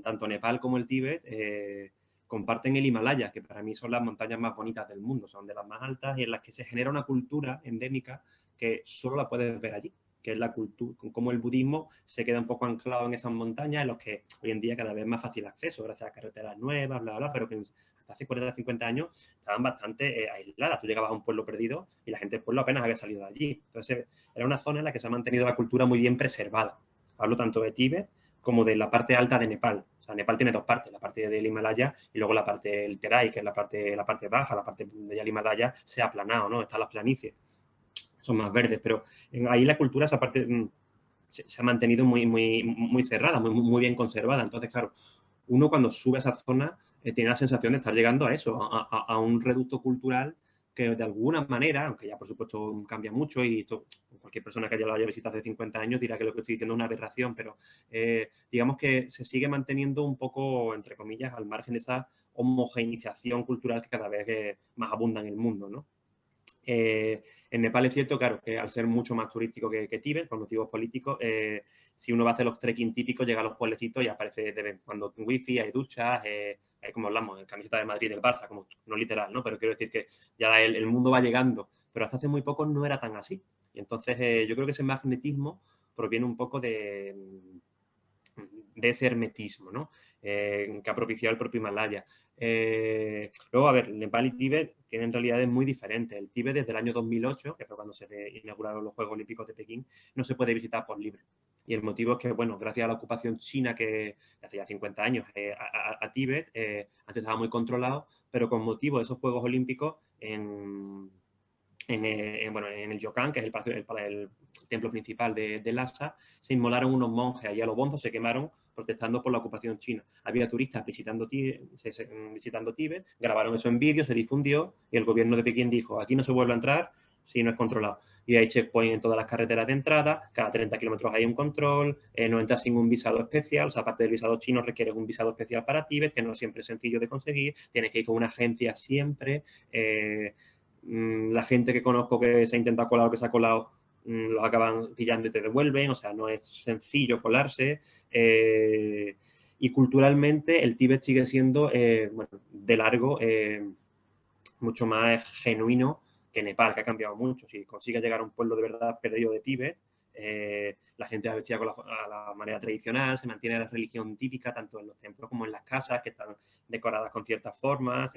tanto Nepal como el Tíbet comparten el Himalaya, que para mí son las montañas más bonitas del mundo. Son de las más altas y en las que se genera una cultura endémica que solo la puedes ver allí, que es la cultura, como el budismo se queda un poco anclado en esas montañas, en los que hoy en día cada vez es más fácil acceso, gracias a carreteras nuevas, bla, bla, pero que hasta hace 40 o 50 años estaban bastante aisladas. Tú llegabas a un pueblo perdido y la gente del pueblo apenas había salido de allí. Entonces, era una zona en la que se ha mantenido la cultura muy bien preservada. Hablo tanto de Tíbet como de la parte alta de Nepal. O sea, Nepal tiene dos partes, la parte del Himalaya y luego la parte del Terai, que es la parte baja, la parte de allá del Himalaya se ha aplanado, ¿no? Están las planicies, son más verdes, pero ahí la cultura, esa parte se ha mantenido muy cerrada, muy bien conservada. Entonces, claro, uno cuando sube a esa zona tiene la sensación de estar llegando a eso, a un reducto cultural que de alguna manera, aunque ya por supuesto cambia mucho y esto, cualquier persona que ya lo haya visitado hace 50 años dirá que lo que estoy diciendo es una aberración, pero digamos que se sigue manteniendo un poco, entre comillas, al margen de esa homogeneización cultural que cada vez más abunda en el mundo, ¿no? En Nepal es cierto, claro, que al ser mucho más turístico que Tíbet, por motivos políticos, si uno va a hacer los trekking típicos, llega a los pueblecitos y aparece de vez en cuando wifi, hay duchas, hay como hablamos, camiseta de Madrid del Barça, como no literal, ¿no? Pero quiero decir que ya el mundo va llegando, pero hasta hace muy poco no era tan así. Y entonces yo creo que ese magnetismo proviene un poco de ese hermetismo, ¿no? Que ha propiciado el propio Himalaya. Luego, a ver, Nepal y Tíbet tienen realidades muy diferentes. El Tíbet, desde el año 2008, que fue cuando se inauguraron los Juegos Olímpicos de Pekín, no se puede visitar por libre. Y el motivo es que, bueno, gracias a la ocupación china que hace ya 50 años a Tíbet, antes estaba muy controlado, pero con motivo de esos Juegos Olímpicos bueno, en el Yokan, que es el templo principal de Lhasa, se inmolaron unos monjes allí a los bonzos, se quemaron protestando por la ocupación china. Había turistas visitando Tíbet, grabaron eso en vídeo, se difundió y el gobierno de Pekín dijo, aquí no se vuelve a entrar si no es controlado. Y hay checkpoint en todas las carreteras de entrada, cada 30 kilómetros hay un control, no entras sin un visado especial, o sea, aparte del visado chino requieres un visado especial para Tíbet, que no siempre es sencillo de conseguir, tienes que ir con una agencia siempre, la gente que conozco que se ha intentado colar o que se ha colado, los acaban pillando y te devuelven, o sea, no es sencillo colarse. Y culturalmente el Tíbet sigue siendo, bueno, de largo, mucho más genuino que Nepal, que ha cambiado mucho. Si consigues llegar a un pueblo de verdad perdido de Tíbet, la gente va vestida con la manera tradicional, se mantiene la religión típica tanto en los templos como en las casas, que están decoradas con ciertas formas,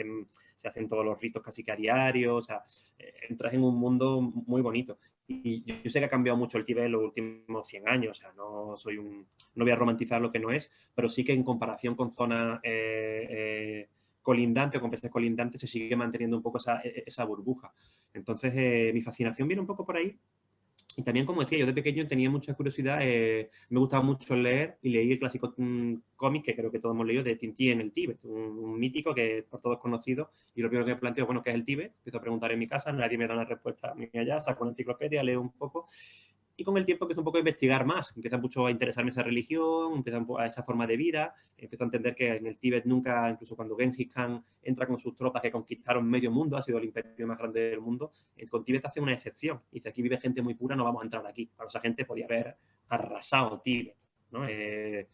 se hacen todos los ritos casi que a diario, o sea, entras en un mundo muy bonito. Y yo sé que ha cambiado mucho el Tíbet en los últimos 100 años, o sea, no voy a romantizar lo que no es, pero sí que en comparación con zonas colindantes o con países colindantes se sigue manteniendo un poco esa burbuja. Entonces, mi fascinación viene un poco por ahí. Y también, como decía, yo de pequeño tenía mucha curiosidad, me gustaba mucho leer y leí el clásico cómic que creo que todos hemos leído de Tintín en el Tíbet, un mítico que por todos es conocido. Y lo primero que me planteo, bueno, ¿qué es el Tíbet? Empiezo a preguntar en mi casa, nadie me da una respuesta ni allá, saco una enciclopedia, leo un poco. Y con el tiempo empiezo un poco a investigar más, empieza mucho a interesarme esa religión, empieza a esa forma de vida, empiezo a entender que en el Tíbet nunca, incluso cuando Genghis Khan entra con sus tropas que conquistaron medio mundo, ha sido el imperio más grande del mundo, con Tíbet hace una excepción. Dice, aquí vive gente muy pura, no vamos a entrar aquí. Para esa gente podía haber arrasado Tíbet, ¿no? Y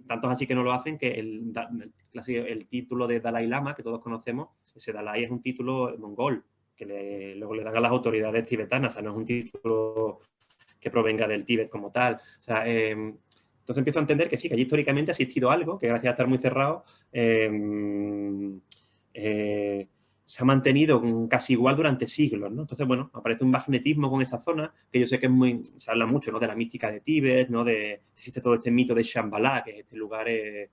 tanto es así que no lo hacen que el título de Dalai Lama, que todos conocemos, ese Dalai es un título mongol, que luego le dan a las autoridades tibetanas, o sea, no es un título que provenga del Tíbet como tal. O sea, entonces empiezo a entender que sí, que allí históricamente ha existido algo que gracias a estar muy cerrado se ha mantenido casi igual durante siglos, ¿no? Entonces, bueno, aparece un magnetismo con esa zona, que yo sé que se habla mucho, ¿no? De la mística de Tíbet, ¿no? Existe todo este mito de Shambhala, que es este lugar de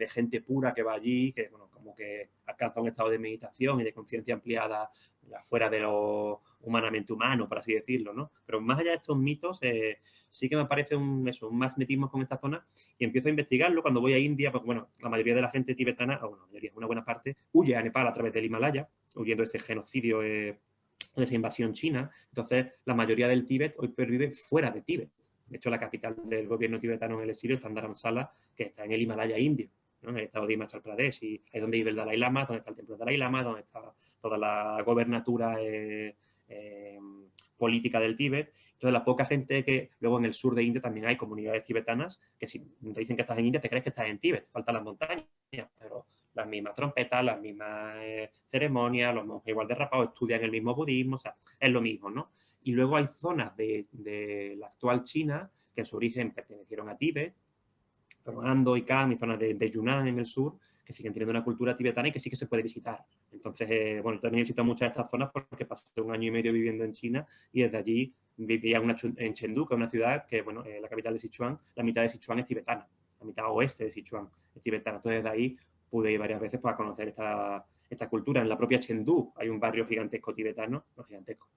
gente pura que va allí, que, bueno, como que alcanza un estado de meditación y de conciencia ampliada fuera de lo humanamente humano, por así decirlo, ¿no? Pero más allá de estos mitos, sí que me parece un magnetismo con esta zona y empiezo a investigarlo. Cuando voy a India, pues bueno, la mayoría de la gente tibetana, o la mayoría, una buena parte, huye a Nepal a través del Himalaya, huyendo de ese genocidio, de esa invasión china. Entonces, la mayoría del Tíbet hoy vive fuera de Tíbet. De hecho, la capital del gobierno tibetano en el exilio está en Dharamsala, que está en el Himalaya indio, ¿no? En el estado de Himachal Pradesh, y es donde vive el Dalai Lama, donde está el templo del Dalai Lama, donde está toda la gobernatura política del Tíbet. Entonces, la poca gente que luego en el sur de India también hay comunidades tibetanas que si te dicen que estás en India te crees que estás en Tíbet, faltan las montañas, pero las mismas trompetas, las mismas ceremonias, los monjes igual derrapados estudian el mismo budismo, o sea, es lo mismo, ¿no? Y luego hay zonas de la actual China que en su origen pertenecieron a Tíbet, Ando y Kham y zonas de Yunnan en el sur, que siguen teniendo una cultura tibetana y que sí que se puede visitar. Entonces, bueno, también he visitado muchas de estas zonas porque pasé 1 año y medio viviendo en China y desde allí vivía en Chengdu, que es una ciudad que, bueno, la capital de Sichuan, la mitad de Sichuan es tibetana, la mitad oeste de Sichuan es tibetana. Entonces, desde ahí pude ir varias veces para conocer esta cultura. En la propia Chengdu hay un barrio gigantesco tibetano, no gigantesco,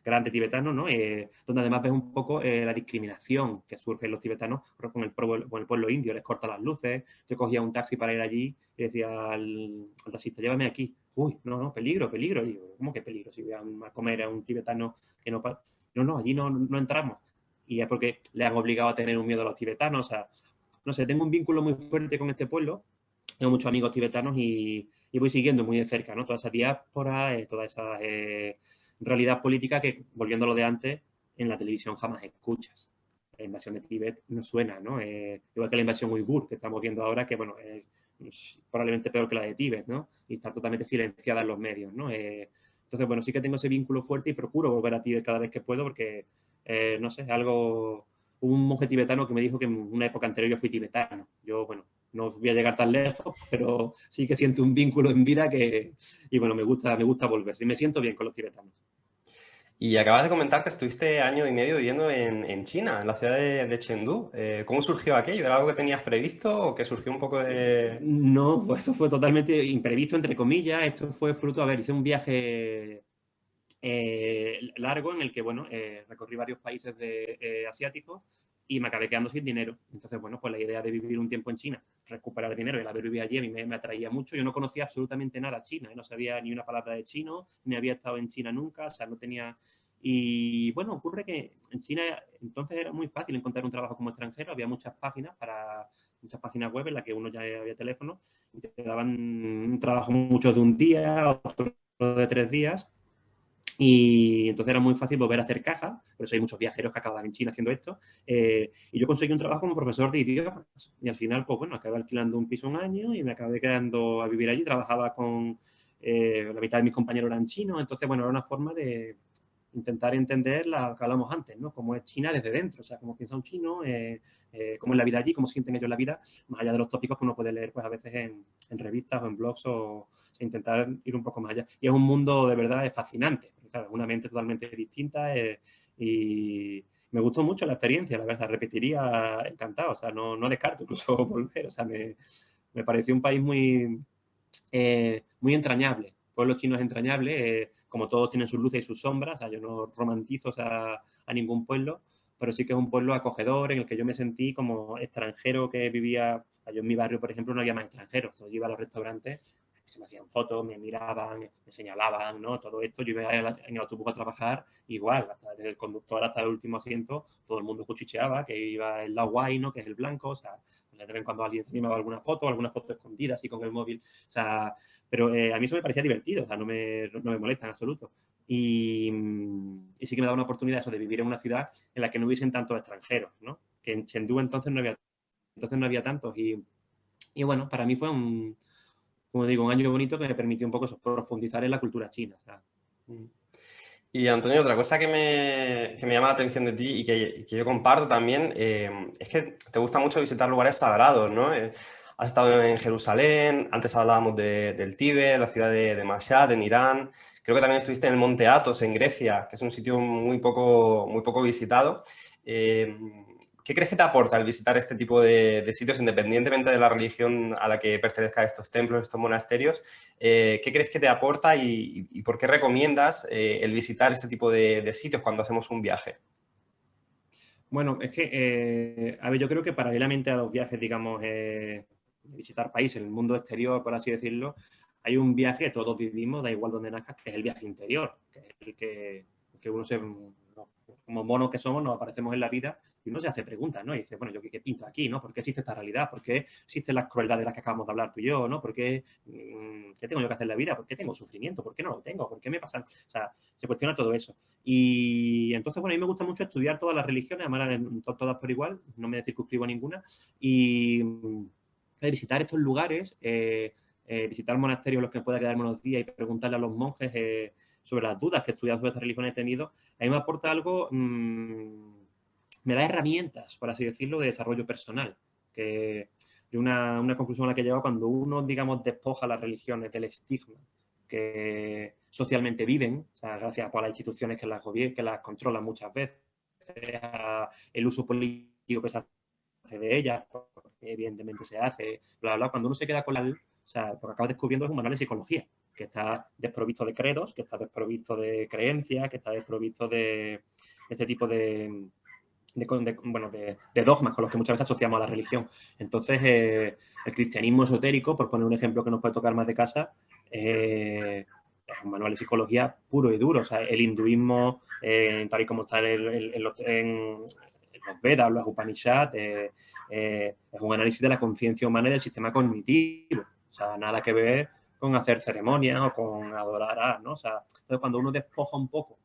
grande tibetano, ¿no? Donde además ves un poco la discriminación que surge en los tibetanos con el pueblo indio, les corta las luces. Yo cogía un taxi para ir allí y decía al taxista, llévame aquí. Uy, no, peligro, peligro. Y yo, ¿cómo que peligro? Si voy a comer a un tibetano que no... No, allí no entramos. Y es porque le han obligado a tener un miedo a los tibetanos. O sea, no sé, tengo un vínculo muy fuerte con este pueblo. Tengo muchos amigos tibetanos y voy siguiendo muy de cerca, ¿no? Toda esa diáspora, toda esa realidad política que, volviendo a lo de antes, en la televisión jamás escuchas. La invasión de Tíbet no suena, ¿no? Igual que la invasión uigur que estamos viendo ahora, que, bueno, es probablemente peor que la de Tíbet, ¿no? Y está totalmente silenciada en los medios, ¿no? Entonces, bueno, sí que tengo ese vínculo fuerte y procuro volver a Tíbet cada vez que puedo porque, no sé, algo... Hubo un monje tibetano que me dijo que en una época anterior yo fui tibetano. Yo, bueno, no voy a llegar tan lejos, pero sí que siento un vínculo en vida y bueno, me gusta volver. Sí, me siento bien con los tibetanos. Y acabas de comentar que estuviste año y medio viviendo en China, en la ciudad de Chengdu. ¿Cómo surgió aquello? ¿Era algo que tenías previsto o que surgió un poco de...? No, pues eso fue totalmente imprevisto, entre comillas. Esto fue fruto, a ver, hice un viaje largo en el que, bueno, recorrí varios países asiáticos y me acabé quedando sin dinero. Entonces, bueno, pues la idea de vivir un tiempo en China, recuperar dinero y el haber vivido allí a mí me atraía mucho. Yo no conocía absolutamente nada china, no sabía ni una palabra de chino, ni había estado en China nunca, o sea, no tenía... Y bueno, ocurre que en China entonces era muy fácil encontrar un trabajo como extranjero, había muchas páginas web en las que uno ya había teléfono y te daban un trabajo mucho de un día, otro de 3 días. Y entonces era muy fácil volver a hacer caja, por eso hay muchos viajeros que acaban en China haciendo esto. Y yo conseguí un trabajo como profesor de idiomas. Y al final, pues bueno, acabé alquilando un piso un año y me acabé quedando a vivir allí. Trabajaba con la mitad de mis compañeros eran chinos, entonces, bueno, era una forma de intentar entender lo que hablamos antes, ¿no? Cómo es China desde dentro, o sea, cómo piensa un chino, cómo es la vida allí, cómo sienten ellos la vida, más allá de los tópicos que uno puede leer, pues a veces en revistas o en blogs o sea, intentar ir un poco más allá. Y es un mundo de verdad fascinante, porque, claro, es una mente totalmente distinta y me gustó mucho la experiencia, la verdad, repetiría encantado, o sea, no descarto incluso volver, o sea, me pareció un país muy entrañable. El pueblo chino es entrañable, como todos tienen sus luces y sus sombras, o sea, yo no romantizo o sea, a ningún pueblo, pero sí que es un pueblo acogedor en el que yo me sentí como extranjero que vivía, o sea, yo en mi barrio, por ejemplo, no había más extranjeros, yo iba a los restaurantes, se me hacían fotos, me miraban, me señalaban, ¿no? Todo esto, yo iba en el autobús a trabajar igual, hasta desde el conductor hasta el último asiento, todo el mundo cuchicheaba, que iba el lado guay, ¿no? Que es el blanco, o sea, de vez en cuando alguien se animaba alguna foto escondida así con el móvil, o sea, pero a mí eso me parecía divertido, o sea, no me molesta en absoluto. Y sí que me daba una oportunidad eso de vivir en una ciudad en la que no hubiesen tantos extranjeros, ¿no? Que en Chengdu entonces no había tantos. Y bueno, para mí fue como digo, un año bonito que me permitió un poco eso, profundizar en la cultura china. O sea, Mm. Y Antonio, otra cosa que me llama la atención de ti y que yo comparto también, es que te gusta mucho visitar lugares sagrados, ¿no? Has estado en Jerusalén, antes hablábamos del Tíbet, la ciudad de Mashhad, en Irán. Creo que también estuviste en el Monte Athos, en Grecia, que es un sitio muy poco visitado. Eh, ¿Qué crees que te aporta el visitar este tipo de sitios, independientemente de la religión a la que pertenezca estos templos, estos monasterios? ¿Qué crees que te aporta y por qué recomiendas el visitar este tipo de sitios cuando hacemos un viaje? bueno, es que, a ver, yo creo que paralelamente a los viajes, digamos, visitar países, el mundo exterior, por así decirlo, hay un viaje que todos vivimos, da igual donde nazcas, que es el viaje interior, que es el que uno como monos que somos, nos aparecemos en la vida y uno se hace preguntas, ¿no? Y dice, bueno, ¿yo qué pinto aquí, no? ¿Por qué existe esta realidad? ¿Por qué existe la crueldad de la que acabamos de hablar tú y yo, no? ¿Por qué, qué tengo yo que hacer en la vida? ¿Por qué tengo sufrimiento? ¿Por qué no lo tengo? ¿Por qué me pasa? O sea, se cuestiona todo eso. Y entonces, bueno, a mí me gusta mucho estudiar todas las religiones, además todas por igual, no me circunscribo a ninguna, y visitar estos lugares, visitar monasterios en los que pueda quedarme unos días y preguntarle a los monjes sobre las dudas que he estudiado sobre esta religión he tenido, a mí me aporta algo, me da herramientas, por así decirlo, de desarrollo personal, que una conclusión a la que he llegado cuando uno, digamos, despoja las religiones del estigma que socialmente viven, o sea, gracias a las instituciones que las gobiernan, que las controlan muchas veces, el uso político que se hace de ellas, porque evidentemente se hace, bla, bla, cuando uno se queda con o sea, lo que acabas descubriendo es un manual de psicología, que está desprovisto de credos, que está desprovisto de creencias, que está desprovisto de este tipo de dogmas con los que muchas veces asociamos a la religión. Entonces, el cristianismo esotérico, por poner un ejemplo que nos puede tocar más de casa, es un manual de psicología puro y duro. O sea, el hinduismo, tal y como está en los Vedas, los Upanishads, es un análisis de la conciencia humana y del sistema cognitivo. O sea, nada que ver con hacer ceremonias o con adorar a, ¿no? O sea, entonces cuando uno despoja un poco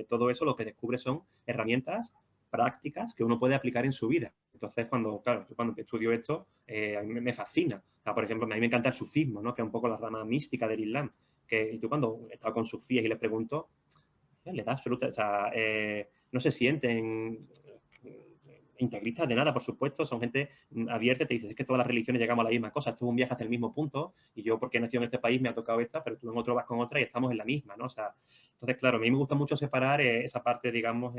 todo eso, lo que descubre son herramientas prácticas que uno puede aplicar en su vida. Entonces, claro, yo cuando estudio esto, a mí me fascina. O sea, por ejemplo, a mí me encanta el sufismo, ¿no? Que es un poco la rama mística del Islam. Que yo cuando he estado con sufíes y les pregunto, les da absoluta, o sea, no se sienten integristas de nada, por supuesto, son gente abierta, te dices, es que todas las religiones llegamos a la misma cosa, esto es un viaje hasta el mismo punto, y yo porque he nacido en este país me ha tocado esta, pero tú en otro vas con otra y estamos en la misma, ¿no? O sea, entonces, claro, a mí me gusta mucho separar esa parte, digamos,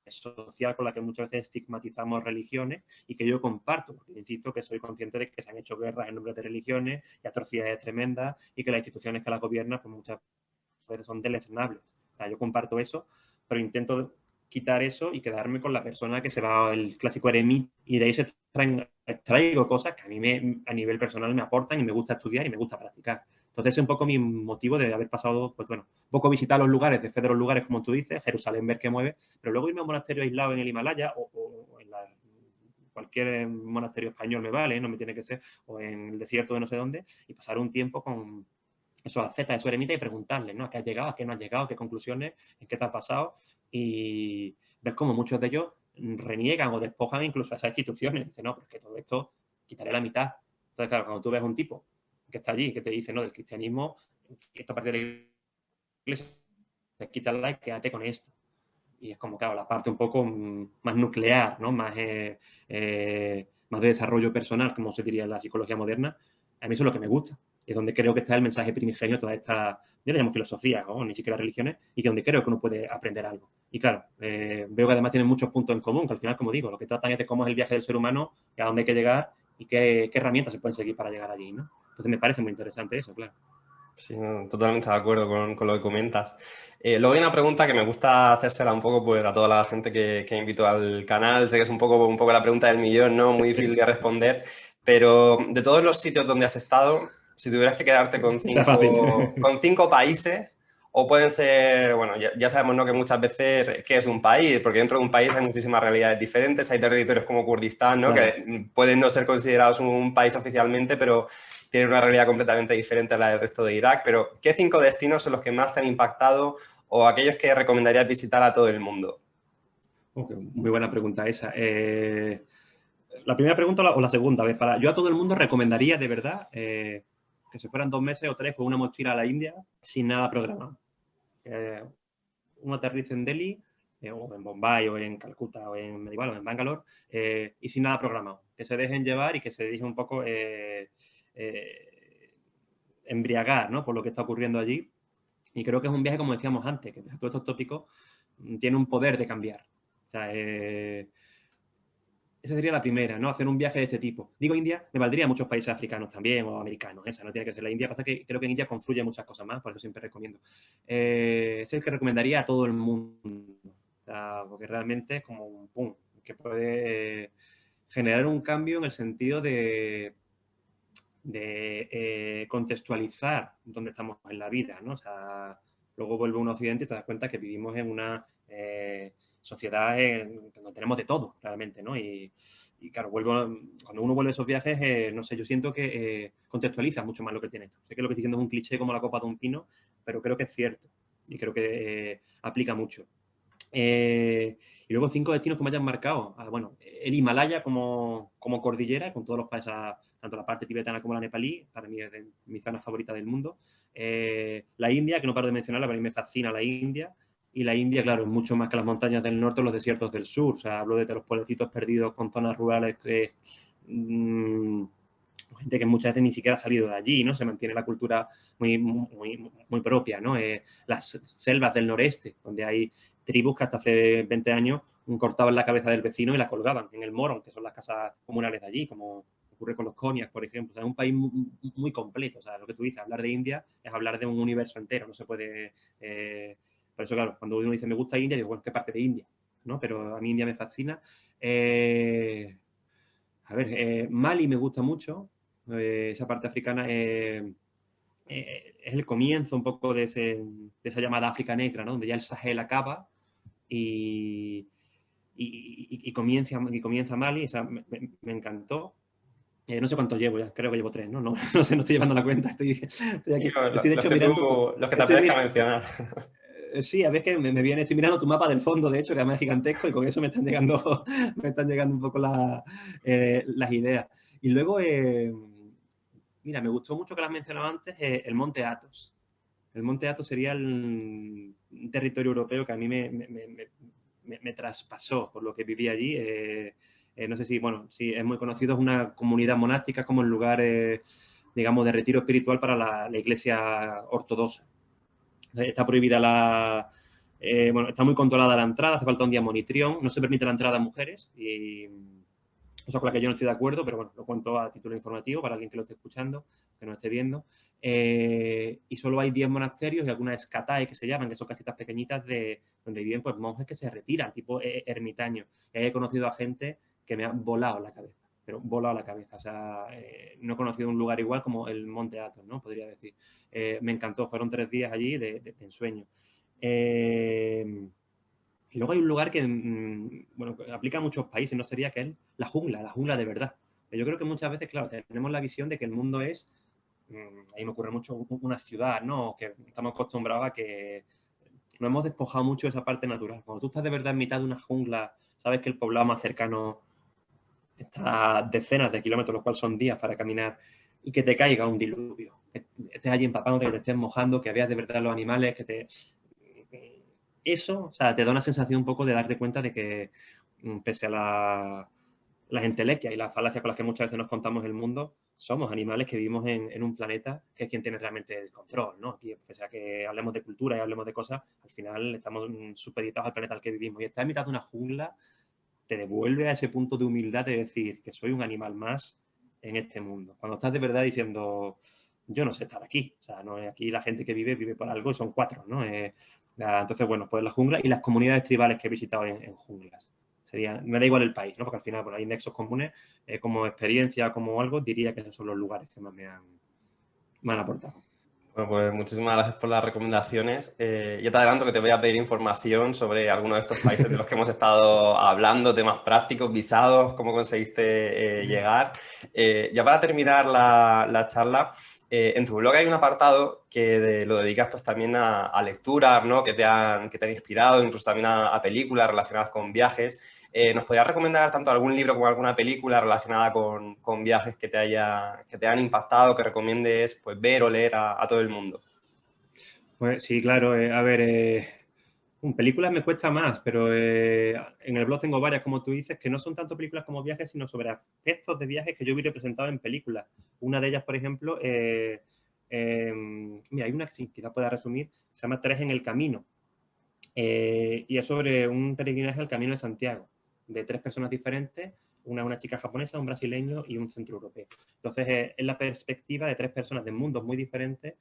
social con la que muchas veces estigmatizamos religiones y que yo comparto, porque insisto que soy consciente de que se han hecho guerras en nombre de religiones y atrocidades tremendas y que las instituciones que las gobiernan pues muchas veces son deleznables. O sea, yo comparto eso, pero intento quitar eso y quedarme con la persona que se va el clásico eremita y de ahí se traigo cosas que a mí a nivel personal me aportan y me gusta estudiar y me gusta practicar. Entonces es un poco mi motivo de haber pasado, pues bueno, un poco visitar los lugares, de fe de los lugares como tú dices, Jerusalén, ver qué mueve, pero luego irme a un monasterio aislado en el Himalaya o en cualquier monasterio español me vale, no me tiene que ser, o en el desierto de no sé dónde, y pasar un tiempo con esos ascetas, esos eremitas y preguntarles, ¿no? ¿A qué has llegado? ¿A qué no has llegado? ¿Qué conclusiones? ¿En qué te ha pasado? Y ver cómo muchos de ellos reniegan o despojan incluso a esas instituciones. Dicen, no, porque todo esto quitaré la mitad. Entonces, claro, cuando tú ves un tipo que está allí, que te dice, no, del cristianismo, esta parte de la iglesia, quítala y quédate con esto. Y es como, claro, la parte un poco más nuclear, ¿no? Más más de desarrollo personal, como se diría en la psicología moderna. A mí eso es lo que me gusta. Y es donde creo que está el mensaje primigenio de toda esta, yo le llamo filosofía, ¿no? Ni siquiera religiones, y que donde creo que uno puede aprender algo. Y claro, veo que además tienen muchos puntos en común, que al final, como digo, lo que tratan es de cómo es el viaje del ser humano, y a dónde hay que llegar, y qué herramientas se pueden seguir para llegar allí, ¿no? Entonces me parece muy interesante eso, claro. Sí, no, totalmente de acuerdo con lo que comentas. Luego hay una pregunta que me gusta hacérsela un poco pues, a toda la gente que invito al canal. Sé que es un poco la pregunta del millón, ¿no? Muy difícil de responder. Pero de todos los sitios donde has estado, si tuvieras que quedarte O sea, fácil. con 5 países, o pueden ser, bueno, ya sabemos, ¿no? Que muchas veces, ¿qué es un país? Porque dentro de un país hay muchísimas realidades diferentes. Hay territorios como Kurdistán, ¿no? Claro. Que pueden no ser considerados un país oficialmente, pero tienen una realidad completamente diferente a la del resto de Irak, pero ¿qué 5 destinos son los que más te han impactado o aquellos que recomendarías visitar a todo el mundo? Okay, muy buena pregunta esa. La primera pregunta o la segunda, a ver, yo a todo el mundo recomendaría de verdad que se fueran 2 meses o 3 con una mochila a la India sin nada programado. Uno aterrice en Delhi o en Bombay o en Calcuta o en Medieval o en Bangalore y sin nada programado. Que se dejen llevar y que se dejen un poco embriagar, ¿no? Por lo que está ocurriendo allí. Y creo que es un viaje, como decíamos antes, que todos estos tópicos tienen un poder de cambiar. O sea, esa sería la primera, ¿no? Hacer un viaje de este tipo. Digo India, me valdría muchos países africanos también o americanos. Esa no tiene que ser la India. Pasa que creo que en India confluye muchas cosas más, por eso siempre recomiendo. Es el que recomendaría a todo el mundo. O sea, porque realmente es como un pum, que puede generar un cambio en el sentido de contextualizar dónde estamos en la vida, ¿no? O sea, luego vuelve un Occidente y te das cuenta que vivimos en una sociedad en donde tenemos de todo, realmente, ¿no? Y claro, cuando uno vuelve a esos viajes, no sé, yo siento que contextualiza mucho más lo que tiene. Sé que lo que estoy diciendo es un cliché como la copa de un pino, pero creo que es cierto y creo que aplica mucho. Y luego 5 destinos que me hayan marcado. Bueno, el Himalaya como cordillera, con todos los países, tanto la parte tibetana como la nepalí, para mí es de mi zona favorita del mundo. La India, que no paro de mencionarla, para mí me fascina la India. Y la India, claro, es mucho más que las montañas del norte o los desiertos del sur. O sea, hablo de los pueblecitos perdidos con zonas rurales que... gente que muchas veces ni siquiera ha salido de allí, ¿no? Se mantiene la cultura muy propia, ¿no? Las selvas del noreste, donde hay tribus que hasta hace 20 años cortaban la cabeza del vecino y la colgaban en el Morón, que son las casas comunales de allí, como ocurre con los Koniak, por ejemplo. O sea, es un país muy completo. O sea, lo que tú dices, hablar de India es hablar de un universo entero. No se puede... por eso, claro, cuando uno dice me gusta India, digo, bueno, ¿qué parte de India? ¿No? Pero a mí India me fascina. Mali me gusta mucho. Esa parte africana es el comienzo un poco de esa llamada África negra, ¿no? Donde ya el Sahel acaba y, comienza Mali. Esa me encantó. No sé cuánto llevo ya, creo que llevo 3, ¿no? No, no sé, no estoy llevando la cuenta. Estoy Sí, aquí. Estoy de hecho mirando. los que te Estoy, apetezca mencionar. sí, a veces que me viene, estoy mirando tu mapa del fondo, de hecho, que además es gigantesco y con eso me están llegando, me están llegando un poco las ideas. Y luego, mira, me gustó mucho que las mencionaba antes, el Monte Athos. El Monte Athos sería un territorio europeo que a mí me traspasó por lo que viví allí. No sé si, bueno, si es muy conocido, es una comunidad monástica como el lugar, digamos, de retiro espiritual para la iglesia ortodoxa. Está prohibida bueno, está muy controlada la entrada, hace falta un día monitrión, no se permite la entrada a mujeres y cosa con la que yo no estoy de acuerdo, pero bueno, lo cuento a título informativo para alguien que lo esté escuchando, que no esté viendo. Y solo hay 10 monasterios y algunas escatae que se llaman, que son casitas pequeñitas donde viven pues monjes que se retiran, tipo ermitaños. Y ahí he conocido a gente que me ha volado la cabeza, pero volado la cabeza. O sea, no he conocido un lugar igual como el Monte Athos, ¿no? Podría decir. Me encantó, fueron 3 días allí de ensueño. Y luego hay un lugar que, bueno, aplica a muchos países, ¿no? Sería que es la jungla de verdad. Yo creo que muchas veces, claro, tenemos la visión de que el mundo es, ahí me ocurre mucho, una ciudad, ¿no? Que estamos acostumbrados a que nos hemos despojado mucho de esa parte natural. Cuando tú estás de verdad en mitad de una jungla, sabes que el poblado más cercano está a decenas de kilómetros, lo cual son días para caminar, y que te caiga un diluvio. Que estés allí empapándote, que te estés mojando, que veas de verdad los animales, que te... Eso, o sea, te da una sensación un poco de darte cuenta de que, pese a las entelequias y las falacias con las que muchas veces nos contamos el mundo, somos animales que vivimos en un planeta que es quien tiene realmente el control, ¿no? Aquí, pese a que hablemos de cultura y hablemos de cosas, al final estamos supeditados al planeta al que vivimos. Y estar en mitad de una jungla te devuelve a ese punto de humildad de decir que soy un animal más en este mundo. Cuando estás de verdad diciendo, yo no sé estar aquí. O sea, no, aquí la gente que vive por algo y son 4, ¿no? Entonces, bueno, pues la jungla y las comunidades tribales que he visitado en junglas. Me da igual el país, ¿no? Porque al final, bueno, hay nexos comunes. Como experiencia, como algo, diría que esos son los lugares que más me han aportado. Bueno, pues muchísimas gracias por las recomendaciones. Ya te adelanto que te voy a pedir información sobre algunos de estos países de los que hemos estado hablando, temas prácticos, visados, cómo conseguiste llegar. Ya para terminar la charla, en tu blog hay un apartado que lo dedicas pues también a lecturas, ¿no? Que te han inspirado, incluso también a películas relacionadas con viajes. ¿Nos podrías recomendar tanto algún libro como alguna película relacionada con viajes que te han impactado, que recomiendes pues, ver o leer a todo el mundo? Pues sí, claro. A ver, películas me cuesta más, pero en el blog tengo varias, como tú dices, que no son tanto películas como viajes, sino sobre aspectos de viajes que yo vi representados en películas. Una de ellas, por ejemplo, mira, hay una que sí, quizás pueda resumir, se llama Tres en el Camino. Y es sobre un peregrinaje al Camino de Santiago, de 3 personas diferentes, una chica japonesa, un brasileño y un centroeuropeo. Entonces, es la perspectiva de 3 personas de mundos muy diferentes,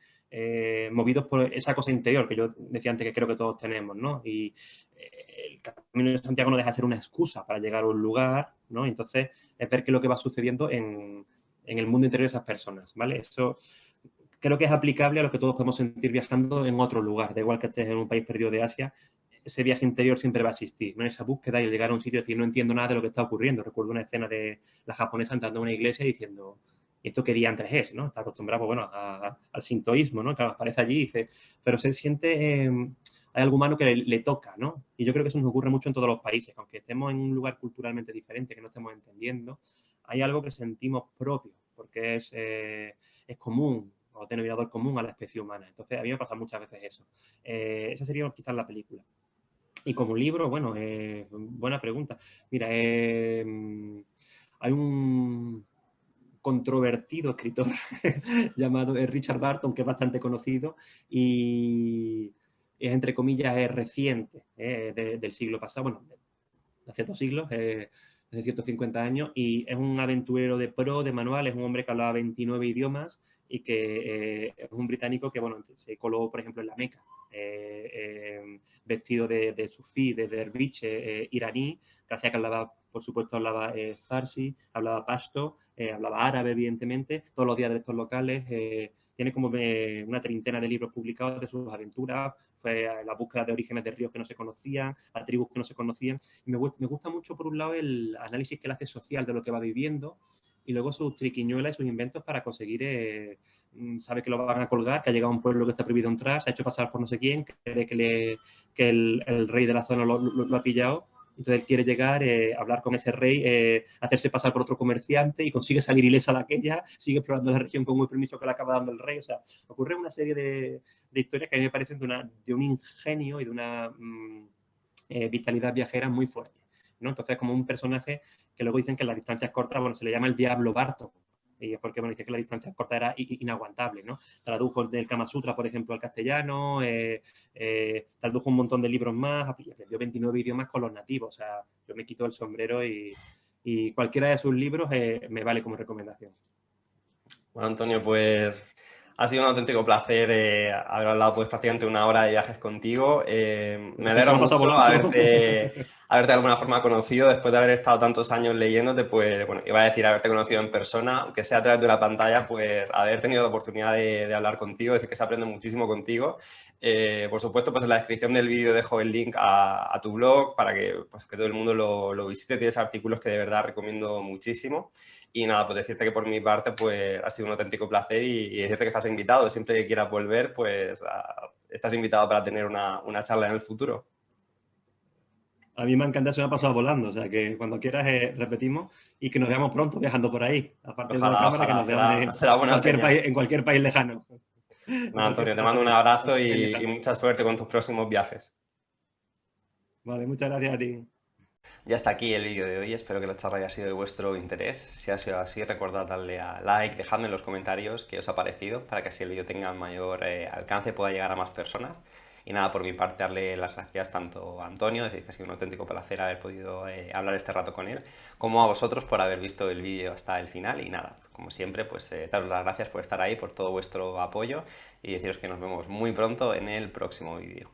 movidos por esa cosa interior que yo decía antes que creo que todos tenemos, ¿no? Y el Camino de Santiago no deja de ser una excusa para llegar a un lugar, ¿no? Entonces, es ver qué es lo que va sucediendo en el mundo interior de esas personas, ¿vale? Eso creo que es aplicable a lo que todos podemos sentir viajando en otro lugar. Da igual que estés en un país perdido de Asia, ese viaje interior siempre va a existir, ¿no? Esa búsqueda y el llegar a un sitio y decir, no entiendo nada de lo que está ocurriendo. Recuerdo una escena de la japonesa entrando a una iglesia diciendo, ¿y esto qué día antes es? ¿No? Está acostumbrado, pues, bueno, al sintoísmo, ¿no? Que aparece allí y dice, pero se siente, hay algo humano que le toca, ¿no? Y yo creo que eso nos ocurre mucho en todos los países, aunque estemos en un lugar culturalmente diferente, que no estemos entendiendo, hay algo que sentimos propio, porque es común, o denominador común a la especie humana. Entonces, a mí me pasa muchas veces eso. Esa sería quizás la película. Y como libro, bueno, buena pregunta. Mira, hay un controvertido escritor llamado Richard Barton, que es bastante conocido y es, entre comillas, es reciente, del siglo pasado, bueno, de hace 2 siglos, de 150 años, y es un aventurero de pro, de manual, es un hombre que hablaba 29 idiomas y que es un británico que, bueno, se coló, por ejemplo, en la Meca, vestido de sufí, de derviche iraní, gracias a que hablaba, por supuesto, hablaba farsi, hablaba pashto, hablaba árabe, evidentemente, todos los días de estos locales, tiene como una treintena de libros publicados de sus aventuras, fue a la búsqueda de orígenes de ríos que no se conocían, a tribus que no se conocían. Y me gusta mucho, por un lado, el análisis que él hace social de lo que va viviendo y luego sus triquiñuelas y sus inventos para conseguir, sabe que lo van a colgar, que ha llegado a un pueblo que está prohibido entrar, se ha hecho pasar por no sé quién, cree que el rey de la zona lo ha pillado. Entonces él quiere llegar, hablar con ese rey, hacerse pasar por otro comerciante y consigue salir ilesa de aquella, sigue explorando la región con un permiso que le acaba dando el rey. O sea, ocurre una serie de historias que a mí me parecen de un ingenio y de una vitalidad viajera muy fuerte. ¿no? Entonces, como un personaje que luego dicen que en las distancias cortas, bueno, se le llama el Diablo Barto. Y es porque, bueno, dice que la distancia corta era inaguantable, ¿no? Tradujo del Kama Sutra, por ejemplo, al castellano, tradujo un montón de libros más, aprendió 29 idiomas con los nativos. O sea, yo me quito el sombrero y cualquiera de sus libros me vale como recomendación. Bueno, Antonio, pues ha sido un auténtico placer haber hablado pues prácticamente una hora de viajes contigo. Me Sí, se alegra me ha pasado mucho volando. haberte de alguna forma conocido después de haber estado tantos años leyéndote, pues bueno, iba a decir haberte conocido en persona, aunque sea a través de una pantalla, pues haber tenido la oportunidad de hablar contigo, decir que se aprende muchísimo contigo. Por supuesto, pues en la descripción del vídeo dejo el link a tu blog para que, pues, que todo el mundo lo visite. Tienes artículos que de verdad recomiendo muchísimo. Y nada, pues decirte que por mi parte pues ha sido un auténtico placer y decirte que estás invitado. Siempre que quieras volver, pues estás invitado para tener una charla en el futuro. A mí me encanta, se me ha pasado volando. O sea, que cuando quieras repetimos y que nos veamos pronto viajando por ahí. Aparte de la Ojalá, cámara, que ojalá, nos veamos será buena señal. en cualquier país lejano. En Nada, cualquier Antonio, te país, mando un exactamente, abrazo cualquier país y lejano. mucha suerte con tus próximos viajes. Vale, muchas gracias a ti. Ya está aquí el vídeo de hoy, espero que la charla haya sido de vuestro interés. Si ha sido así, recordad darle a like, dejadme en los comentarios qué os ha parecido para que así el vídeo tenga mayor alcance y pueda llegar a más personas. Y nada, por mi parte, darle las gracias tanto a Antonio, decir que ha sido un auténtico placer haber podido hablar este rato con él, como a vosotros por haber visto el vídeo hasta el final. Y nada, como siempre, pues daros las gracias por estar ahí, por todo vuestro apoyo y deciros que nos vemos muy pronto en el próximo vídeo.